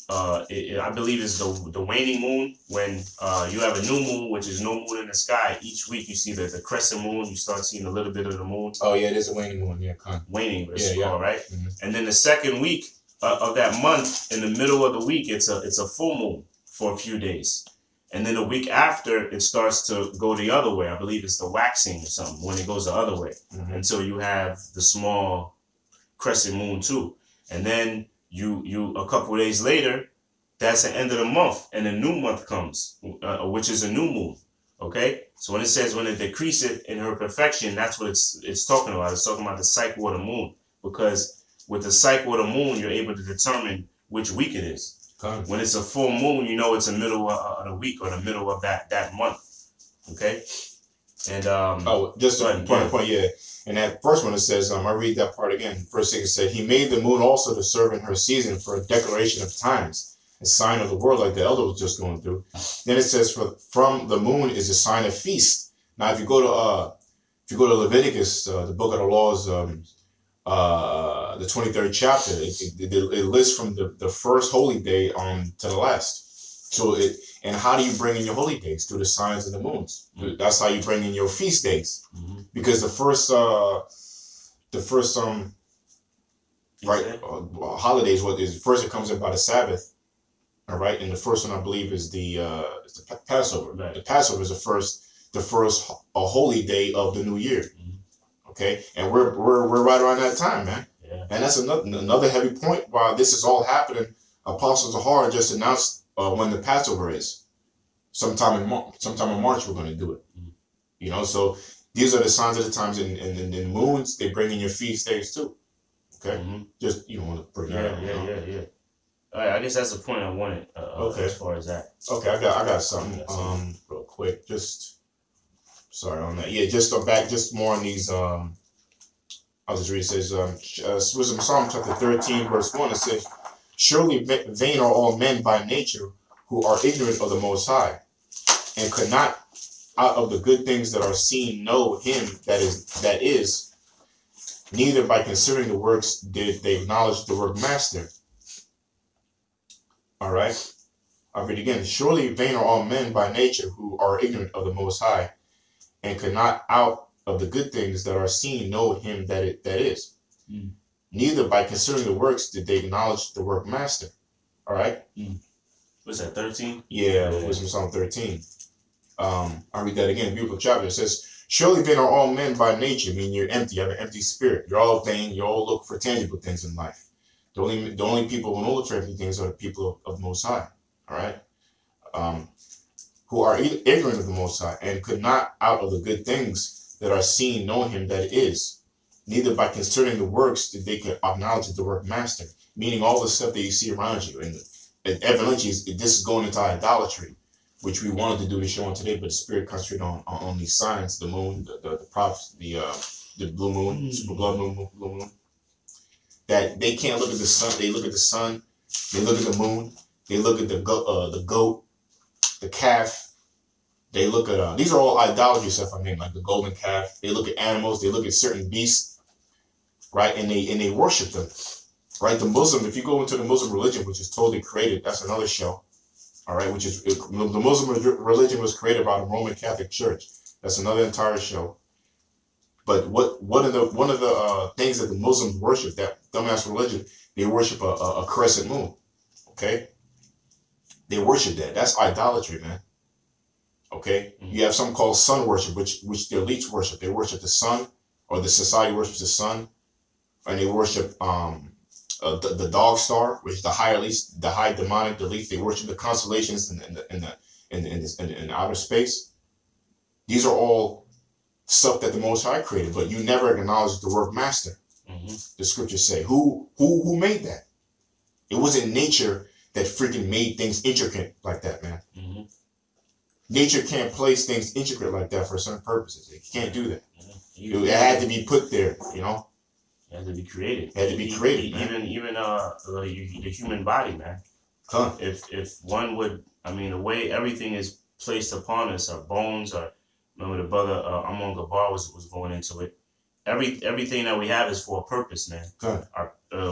I believe it's the waning moon when you have a new moon, which is no moon in the sky. Each week you see the crescent moon. You start seeing a little bit of the moon. Oh yeah, it is a waning moon. Yeah, waning. It's called, right? Mm-hmm. And then the second week of that month, in the middle of the week, it's a full moon for a few days. And then the week after, it starts to go the other way. I believe it's the waxing or something when it goes the other way. Mm-hmm. Until you have the small crescent moon too. And then you a couple of days later, that's the end of the month, and a new month comes, which is a new moon. Okay? So when it says when it decreaseth in her perfection, that's what it's talking about. It's talking about the cycle of the moon. Because with the cycle of the moon, you're able to determine which week it is. When it's a full moon, you know it's the middle of the week or the middle of that month. Okay? And just a point, yeah. And that first one, it says, I read that part again. Verse 6 said, he made the moon also to serve in her season for a declaration of times, a sign of the world, like the elder was just going through. Then it says, from the moon is a sign of feast. Now, if you go to Leviticus, the book of the laws, the 23rd chapter, it lists from the first holy day to the last. So and how do you bring in your holy days? Through the signs of the moons. Mm-hmm. That's how you bring in your feast days. Mm-hmm. Because the first holidays, what is first, it comes in by the Sabbath. All right, and the first one I believe is the Passover. Right. The Passover is the first holy day of the new year. Mm-hmm. Okay, and we're right around that time, man. Yeah. And that's another heavy point. While this is all happening, Apostle Zahar just announced when the Passover is. Sometime in March we're going to do it. Mm-hmm. You know, so These are the signs of the times, and the moons, they bring in your feast days too. Okay? Mm-hmm. Just, you want to bring that up. Yeah. All right, I guess that's the point I wanted. Okay. As far as that. Okay, I got something. Real quick, just sorry on that. Yeah, just back, just more on these. I'll just read. It says, was in Psalm chapter 13, verse 1. It says, "Surely vain are all men by nature, who are ignorant of the Most High, and could not out of the good things that are seen know Him that is. Neither by considering the works did they acknowledge the workmaster." All right. I'll read again. "Surely vain are all men by nature, who are ignorant of the Most High, and could not out of the good things that are seen know Him that is. Mm. Neither by considering the works did they acknowledge the workmaster." All right. What's that? 13. Yeah, Wisdom Psalm 13. I'll read that again. Beautiful chapter. It says, "Surely vain are all men by nature," meaning you're empty. You have an empty spirit. You're all vain. You all look for tangible things in life. The only people who don't look for empty things are the people of Most High. All right. Who are ignorant of the Most High, and could not out of the good things that are seen know Him that is. Neither by concerning the works did they acknowledge the workmaster. Meaning all the stuff that you see around you. And evidently, this is going into idolatry, which we wanted to do the show on today, but the Spirit concentrated on these signs: the moon, the prophets, the blue moon, super blood moon, blue moon. That they can't look at the sun. They look at the sun. They look at the moon. They look at the goat, the calf. They look at these are all idolatry stuff. I mean, like the golden calf. They look at animals. They look at certain beasts, right? And they worship them, right? The Muslim. If you go into the Muslim religion, which is totally created, that's another show. All right, which is the Muslim religion was created by the Roman Catholic Church. That's another entire show. But one of the things that the Muslims worship, that dumbass religion, they worship a crescent moon. Okay, they worship that. That's idolatry, man. Okay, you have something called sun worship, which the elites worship. They worship the sun, or the society worships the sun, and they worship the dog star, which is the high demonic elite. They worship the constellations in outer space. These are all stuff that the Most High created, but you never acknowledge the workmaster. Mm-hmm. The scriptures say, who made that? It wasn't nature that freaking made things intricate like that, man. Mm-hmm. Nature can't place things intricate like that for certain purposes. It can't do that. Mm-hmm. It had to be put there, you know. It had to be created. It had to be created, man. Even the human body, man. Huh. If one would, I mean, the way everything is placed upon us, our bones, remember the brother Amon Gabar was going into it. Everything that we have is for a purpose, man. Huh.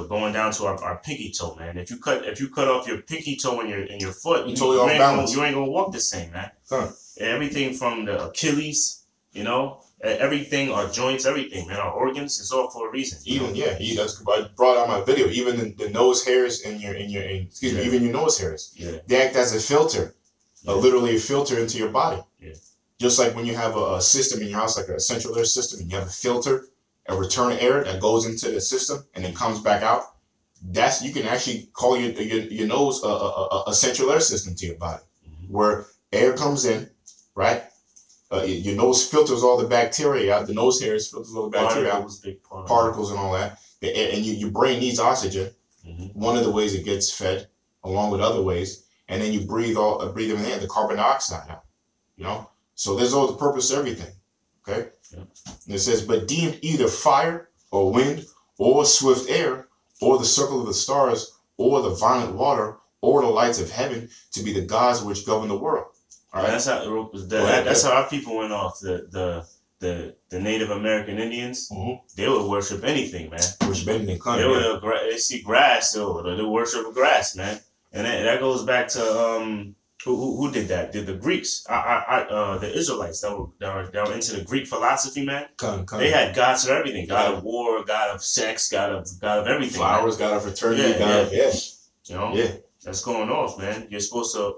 Going down to our pinky toe, man. If you cut off your pinky toe in your foot, you totally off balance. You ain't gonna walk the same, man. Huh. Everything from the Achilles, you know, everything, our joints, everything, man, our organs, it's all for a reason. Even I brought out my video. Even the nose hairs even your nose hairs. Yeah. They act as a filter, literally a filter into your body. Yeah. Just like when you have a system in your house, like a central air system, and you have a filter, a return air that goes into the system and then comes back out. You can actually call your nose a central air system to your body, where air comes in, right? Your nose filters all the bacteria out. The nose hairs filters all the bacteria out, particles and all that. And your brain needs oxygen. Mm-hmm. One of the ways it gets fed, along with other ways, and then you breathe in the air, the carbon dioxide out. You know, so there's all the purpose to everything. Okay, yeah. And it says, but deemed either fire or wind or swift air or the circle of the stars or the violent water or the lights of heaven to be the gods which govern the world. All right. That's how our people went off. The Native American Indians, mm-hmm. They would worship anything, man. Worship anything. They see grass, they worship grass, man. And that goes back to who did that? Did the Greeks? The Israelites that were into the Greek philosophy, man. They had gods for everything. God of war, God of sex, God of everything. Flowers, man. God of fraternity, You know. That's going off, man. You're supposed to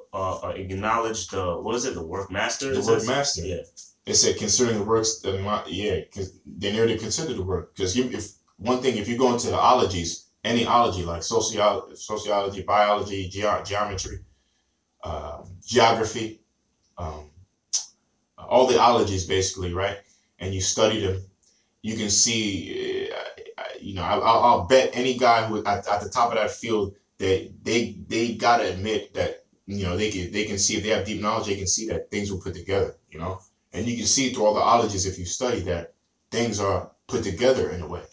acknowledge the workmaster? The workmaster. Yeah. It said considering the works, because they nearly consider the work. Because if you go into the ologies, any ology like sociology, biology, geometry, geography, all the ologies basically, right? and you study them, you can see, I'll bet any guy who at the top of that field that they gotta admit that they can see if they have deep knowledge, they can see that things were put together, and you can see through all the ologies if you study that things are put together in a way,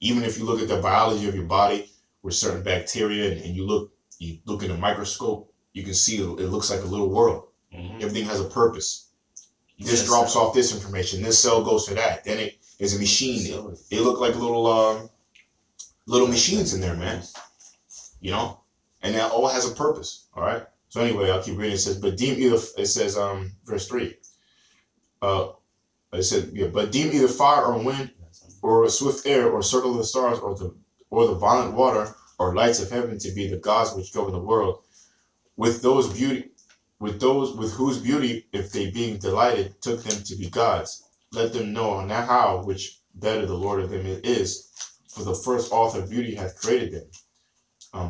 even if you look at the biology of your body with certain bacteria and you look in a microscope, you can see it looks like a little world. Everything has a purpose. This drops off this information. This cell goes to that. Then it is a machine. They look like little machines in there, man. And that all has a purpose. All right. So anyway, I'll keep reading. It says, but deem either. It says, verse 3. It said, yeah, but deem either fire or wind, or a swift air, or circle of the stars, or the violent water, or lights of heaven to be the gods which govern the world, with whose beauty, if they being delighted, took them to be gods. Let them know now how which better the Lord of them is, for the first author of beauty hath created them.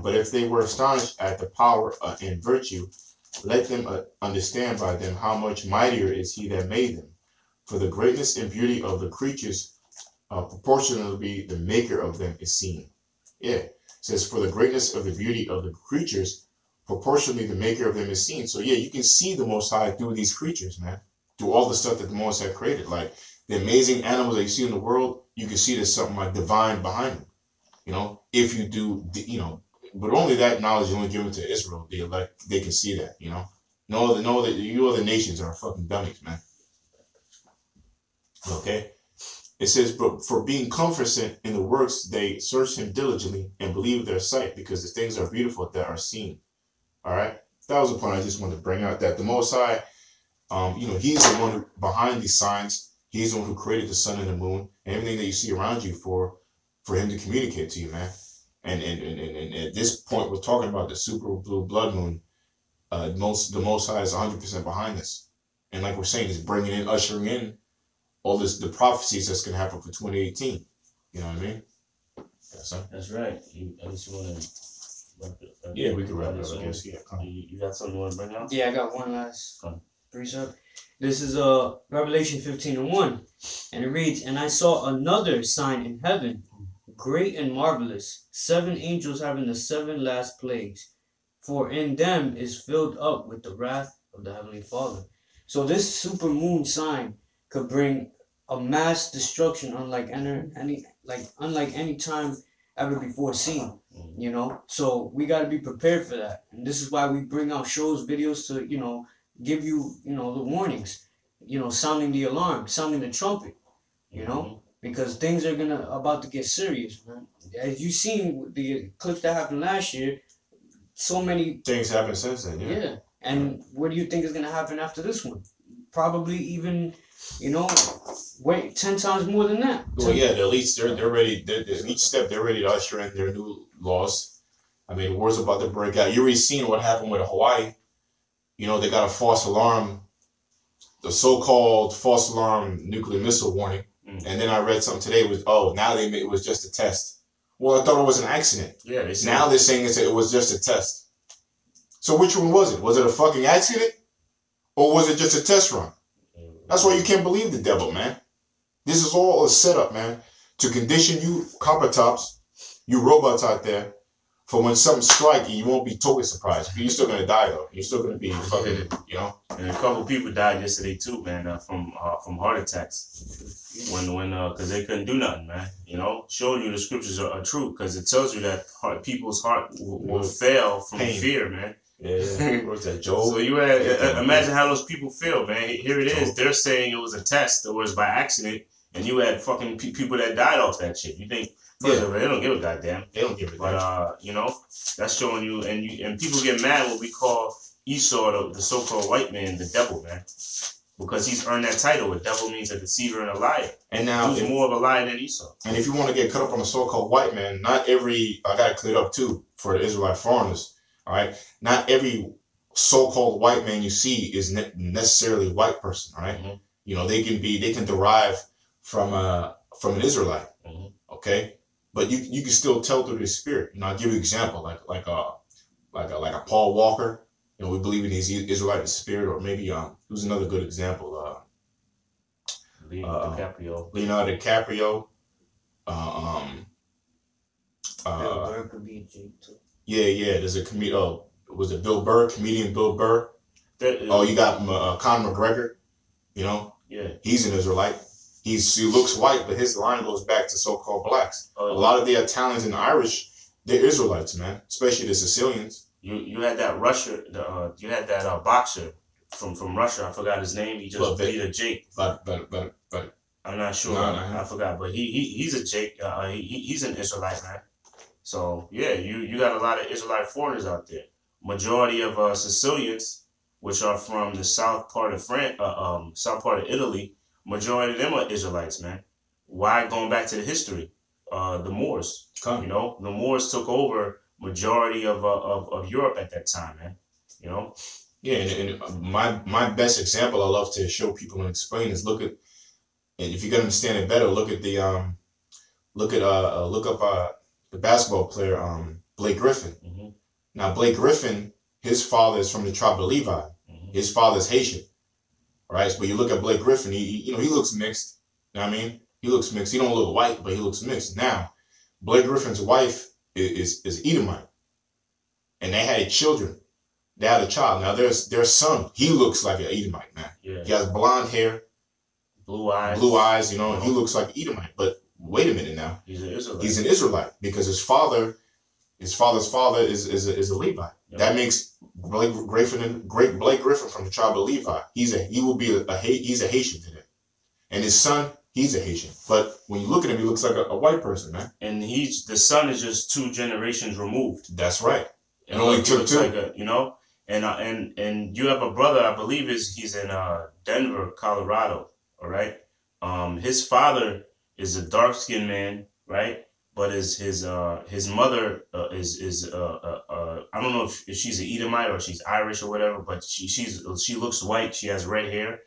But if they were astonished at the power and virtue, let them understand by them how much mightier is he that made them. For the greatness and beauty of the creatures, proportionally the maker of them is seen. Yeah, it says, for the greatness of the beauty of the creatures, proportionally the maker of them is seen. So yeah, you can see the Most High through these creatures, man. Through all the stuff that the Most High created. Like the amazing animals that you see in the world, you can see there's something like divine behind them. If you do, but only that knowledge is only given to Israel. They can see that, Know that you other nations are fucking dummies, man. Okay. It says, but for being conversant in the works, they search him diligently and believe their sight, because the things are beautiful that are seen. All right. That was the point I just wanted to bring out, that the Most High, he's the one behind these signs. He's the one who created the sun and the moon and everything that you see around you for him to communicate to you, man. And at this point, we're talking about the super blue blood moon. The Most High is 100% behind this. And like we're saying, it's ushering in all the prophecies that's going to happen for 2018. You know what I mean? That's right. I just want to... Yeah, we can wrap it up, I guess. Yeah, you got something you want to bring out? Yeah, I got one last precept. This is Revelation 15:1, and it reads, and I saw another sign in heaven, great and marvelous, 7 angels having the 7 last plagues, for in them is filled up with the wrath of the Heavenly Father. So this super moon sign could bring a mass destruction unlike any time ever before seen. So we got to be prepared for that, and this is why we bring out shows, videos to give you the warnings, sounding the alarm, sounding the trumpet, because things are about to get serious, man. As you seen the eclipse that happened last year, so many things happened since then. Yeah, and what do you think is gonna happen after this one? Probably even wait 10 times more than that. Well, yeah, the elites, they're ready. Each step, they're ready to usher in their new laws. I mean, war's about to break out. You already seen what happened with Hawaii. They got a false alarm, the so-called false alarm nuclear missile warning. And then I read something today now it was just a test. Well, I thought it was an accident. Yeah, now they're saying it was just a test. So which one was it? Was it a fucking accident? Or was it just a test run? That's why you can't believe the devil, man. This is all a setup, man, to condition you copper tops, you robots out there, for when something strikes you, you won't be totally surprised. You're still gonna die though. You're still gonna be fucking, And a couple people died yesterday too, man, from heart attacks. Because they couldn't do nothing, man. Showing you the scriptures are true, because it tells you that people's heart will fail from fear, man. Yeah, what's that, Job? So you had imagine how those people feel, man. Here it is. They're saying it was a test, or it was by accident, and you had fucking people that died off that shit. You think, they don't give a goddamn. They don't give a damn. But that's showing you, and people get mad when we call Esau the so-called white man the devil, man, because he's earned that title. A devil means a deceiver and a liar. And now he's more of a liar than Esau. And if you want to get cut up on the so-called white man, I gotta clear it up too for the Israelite foreigners. All right, not every so-called white man you see is necessarily a white person. All right, they can derive from an Israelite. Okay, but you can still tell through the spirit. I'll give you an example, like a Paul Walker. We believe in his Israelite spirit, or maybe who's another good example? DiCaprio. Leonardo DiCaprio. Bill Burr could be a Jake too. Yeah. There's a was it Bill Burr? Comedian Bill Burr. You got Conor McGregor. You know. Yeah. He's an Israelite. He looks white, but his line goes back to so-called blacks. A lot of the Italians and Irish, they're Israelites, man. Especially the Sicilians. You had that you had that boxer from Russia. I forgot his name. He just beat a Jake. But I'm not sure. I forgot. But he's a Jake. He's an Israelite, man. So yeah, you got a lot of Israelite foreigners out there. Majority of Sicilians, which are from the south part of south part of Italy, majority of them are Israelites, man. Why? Going back to the history, the Moors. You know, the Moors took over majority of Europe at that time, man. You know. Yeah, and my best example I love to show people and explain is look at, and if you can understand it better, look at the look up the basketball player Blake Griffin. Mm-hmm. Now Blake Griffin, his father is from the tribe of Levi. Mm-hmm. His father's Haitian. Right? But you look at Blake Griffin, he looks mixed. You know what I mean? He looks mixed. He don't look white, but he looks mixed. Now, Blake Griffin's wife is Edomite. And they had children. They had a child. Now their son, he looks like an Edomite, man. Yeah. He has blonde hair, blue eyes, you know, and he looks like Edomite. But wait a minute now. He's an Israelite. He's an Israelite because his father's father is a Levite. Yep. That makes Blake Griffin from the tribe of Levi. He's a Haitian today. And his son, he's a Haitian. But when you look at him, he looks like a white person, man. And the son is just 2 generations removed. That's right. It only took 2. You know? And you have a brother, I believe he's in Denver, Colorado. All right. His father is a dark skinned man, right? But his mother is I don't know if she's an Edomite or she's Irish or whatever, but she looks white. She has red hair,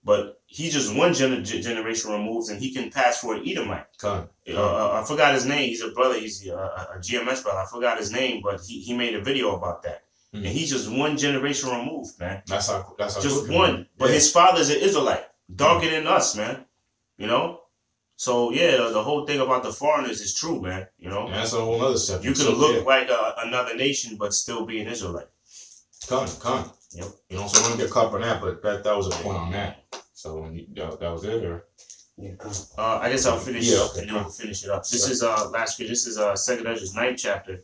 but he's just 1 generation removed, and he can pass for an Edomite. I forgot his name. He's a brother. He's a GMS brother. I forgot his name, but he made a video about that. Mm-hmm. And he's just 1 generation removed, man. That's how just 1. But his father's an Israelite, darker than us, man. You know. So yeah, the whole thing about the foreigners is true, man. You know, that's a whole other step. You can look like another nation, but still be an Israelite. Come. Yep. You know, so I don't get caught on that, but that was a point on that. So that was it, or yeah, I guess I'll finish. Yeah, okay. And then we'll finish it up. This is last scripture. This is 2nd Ezra's 9th chapter,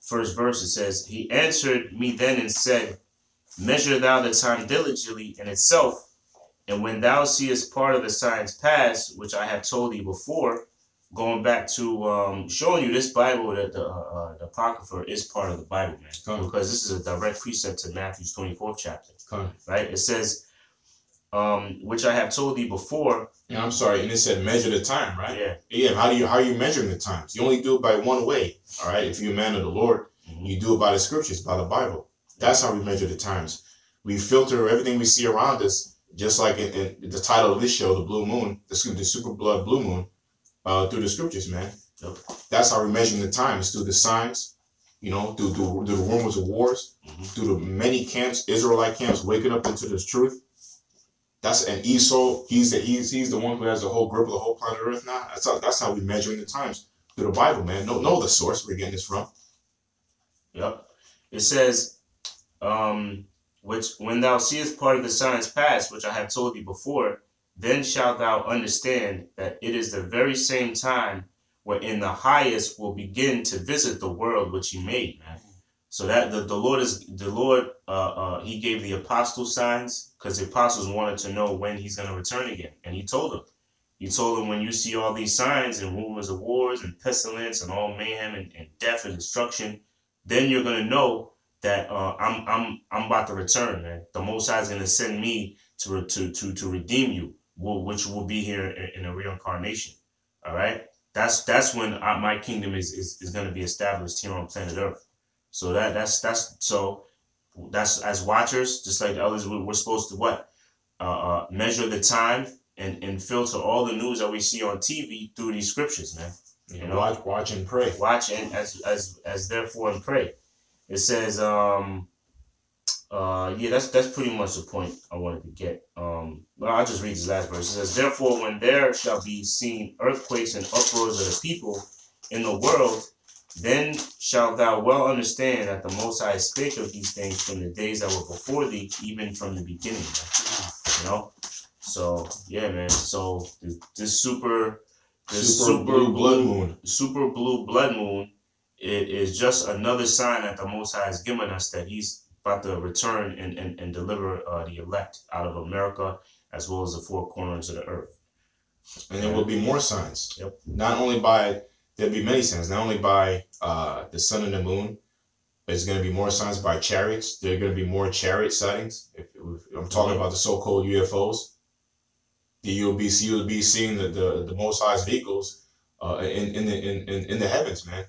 1st verse. It says, "He answered me then and said, Measure thou the time diligently in itself. And when thou seest part of the signs pass, which I have told thee before," going back to showing you this Bible, that the Apocrypha is part of the Bible, man. Because this is a direct precept to Matthew's 24th chapter. Right? It says, which I have told thee before. Yeah, I'm sorry. And it said measure the time, right? Yeah. Yeah. How are you measuring the times? You only do it by one way. All right. If you're a man of the Lord, you do it by the scriptures, by the Bible. That's how we measure the times. We filter everything we see around us. Just like in the title of this show, the Blue Moon, the Super Blood Blue Moon, through the scriptures, man. Yep. That's how we're measuring the times, through the signs, you know, through the rumors of wars, through the many camps, Israelite camps, waking up into this truth. And Esau, he's the one who has the whole grip of the whole planet Earth now. That's how we're measuring the times, through the Bible, man. Know the source we're getting this from. Yep. It says, which when thou seest part of the signs pass, which I have told thee before, then shalt thou understand that it is the very same time wherein the highest will begin to visit the world which he made, man. So that the Lord he gave the apostles signs, because the apostles wanted to know when he's going to return again. And he told them, when you see all these signs and rumors of wars and pestilence and all mayhem and death and destruction, then you're going to know that I'm about to return, man. The Most High is going to send me to redeem you, which will be here in a reincarnation. All right, that's when my kingdom is going to be established here on planet Earth. So that's as watchers, just like the others, we're supposed to measure the time and filter all the news that we see on TV through these scriptures, man. You know, watch and pray. Watch and as therefore and pray. It says, Yeah, that's pretty much the point I wanted to get. Well, I'll just read this last verse. It says, "Therefore, when there shall be seen earthquakes and uproars of the people in the world, then shalt thou well understand that the Most High spake of these things from the days that were before thee, even from the beginning." You know. So yeah, man. So this super Blue blood moon. super blue blood moon, it is just another sign that the Most High has given us that He's about to return and deliver the elect out of America as well as the four corners of the earth. And there will be more signs. Yep. Not only by, there'll be many signs, not only by the sun and the moon, there's going to be more signs by chariots. There are going to be more chariot sightings. If I'm talking about the so-called UFOs. You'll be seeing the Most High's vehicles in the heavens, man.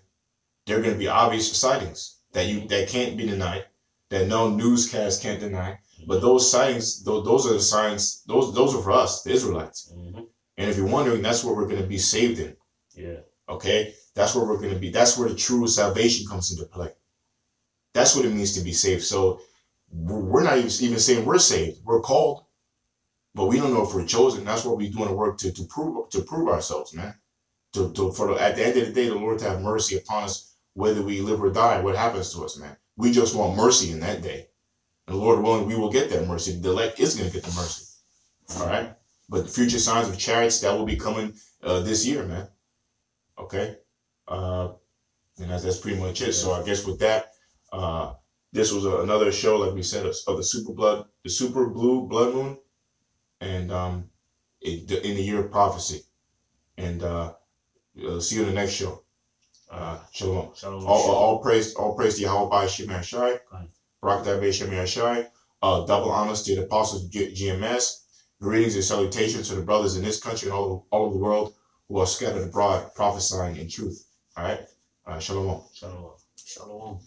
They're going to be obvious sightings that can't be denied, that no newscast can't deny. But those sightings, those are the signs. Those are for us, the Israelites. Mm-hmm. And if you're wondering, that's where we're going to be saved in. Yeah. Okay, that's where we're going to be. That's where the true salvation comes into play. That's what it means to be saved. So we're not even saying we're saved. We're called, but we don't know if we're chosen. That's what we're doing the work to prove ourselves, man. At the end of the day, the Lord to have mercy upon us, whether we live or die. What happens to us, man? We just want mercy in that day. And Lord willing, we will get that mercy. The elect is going to get the mercy. All right. But the future signs of chariots that will be coming this year, man. Okay. And that's pretty much it. So I guess with that, this was another show, like we said, of the super blue blood moon, and in the year of prophecy. And see you in the next show. Shalom. Shalom. All praise to Yahweh Shem Yashai. Barak Dabe Shem Yashai. Double honors to the apostles GMS. Greetings and salutations to the brothers in this country and all over the world who are scattered abroad prophesying in truth. All right. Shalom. Shalom. Shalom.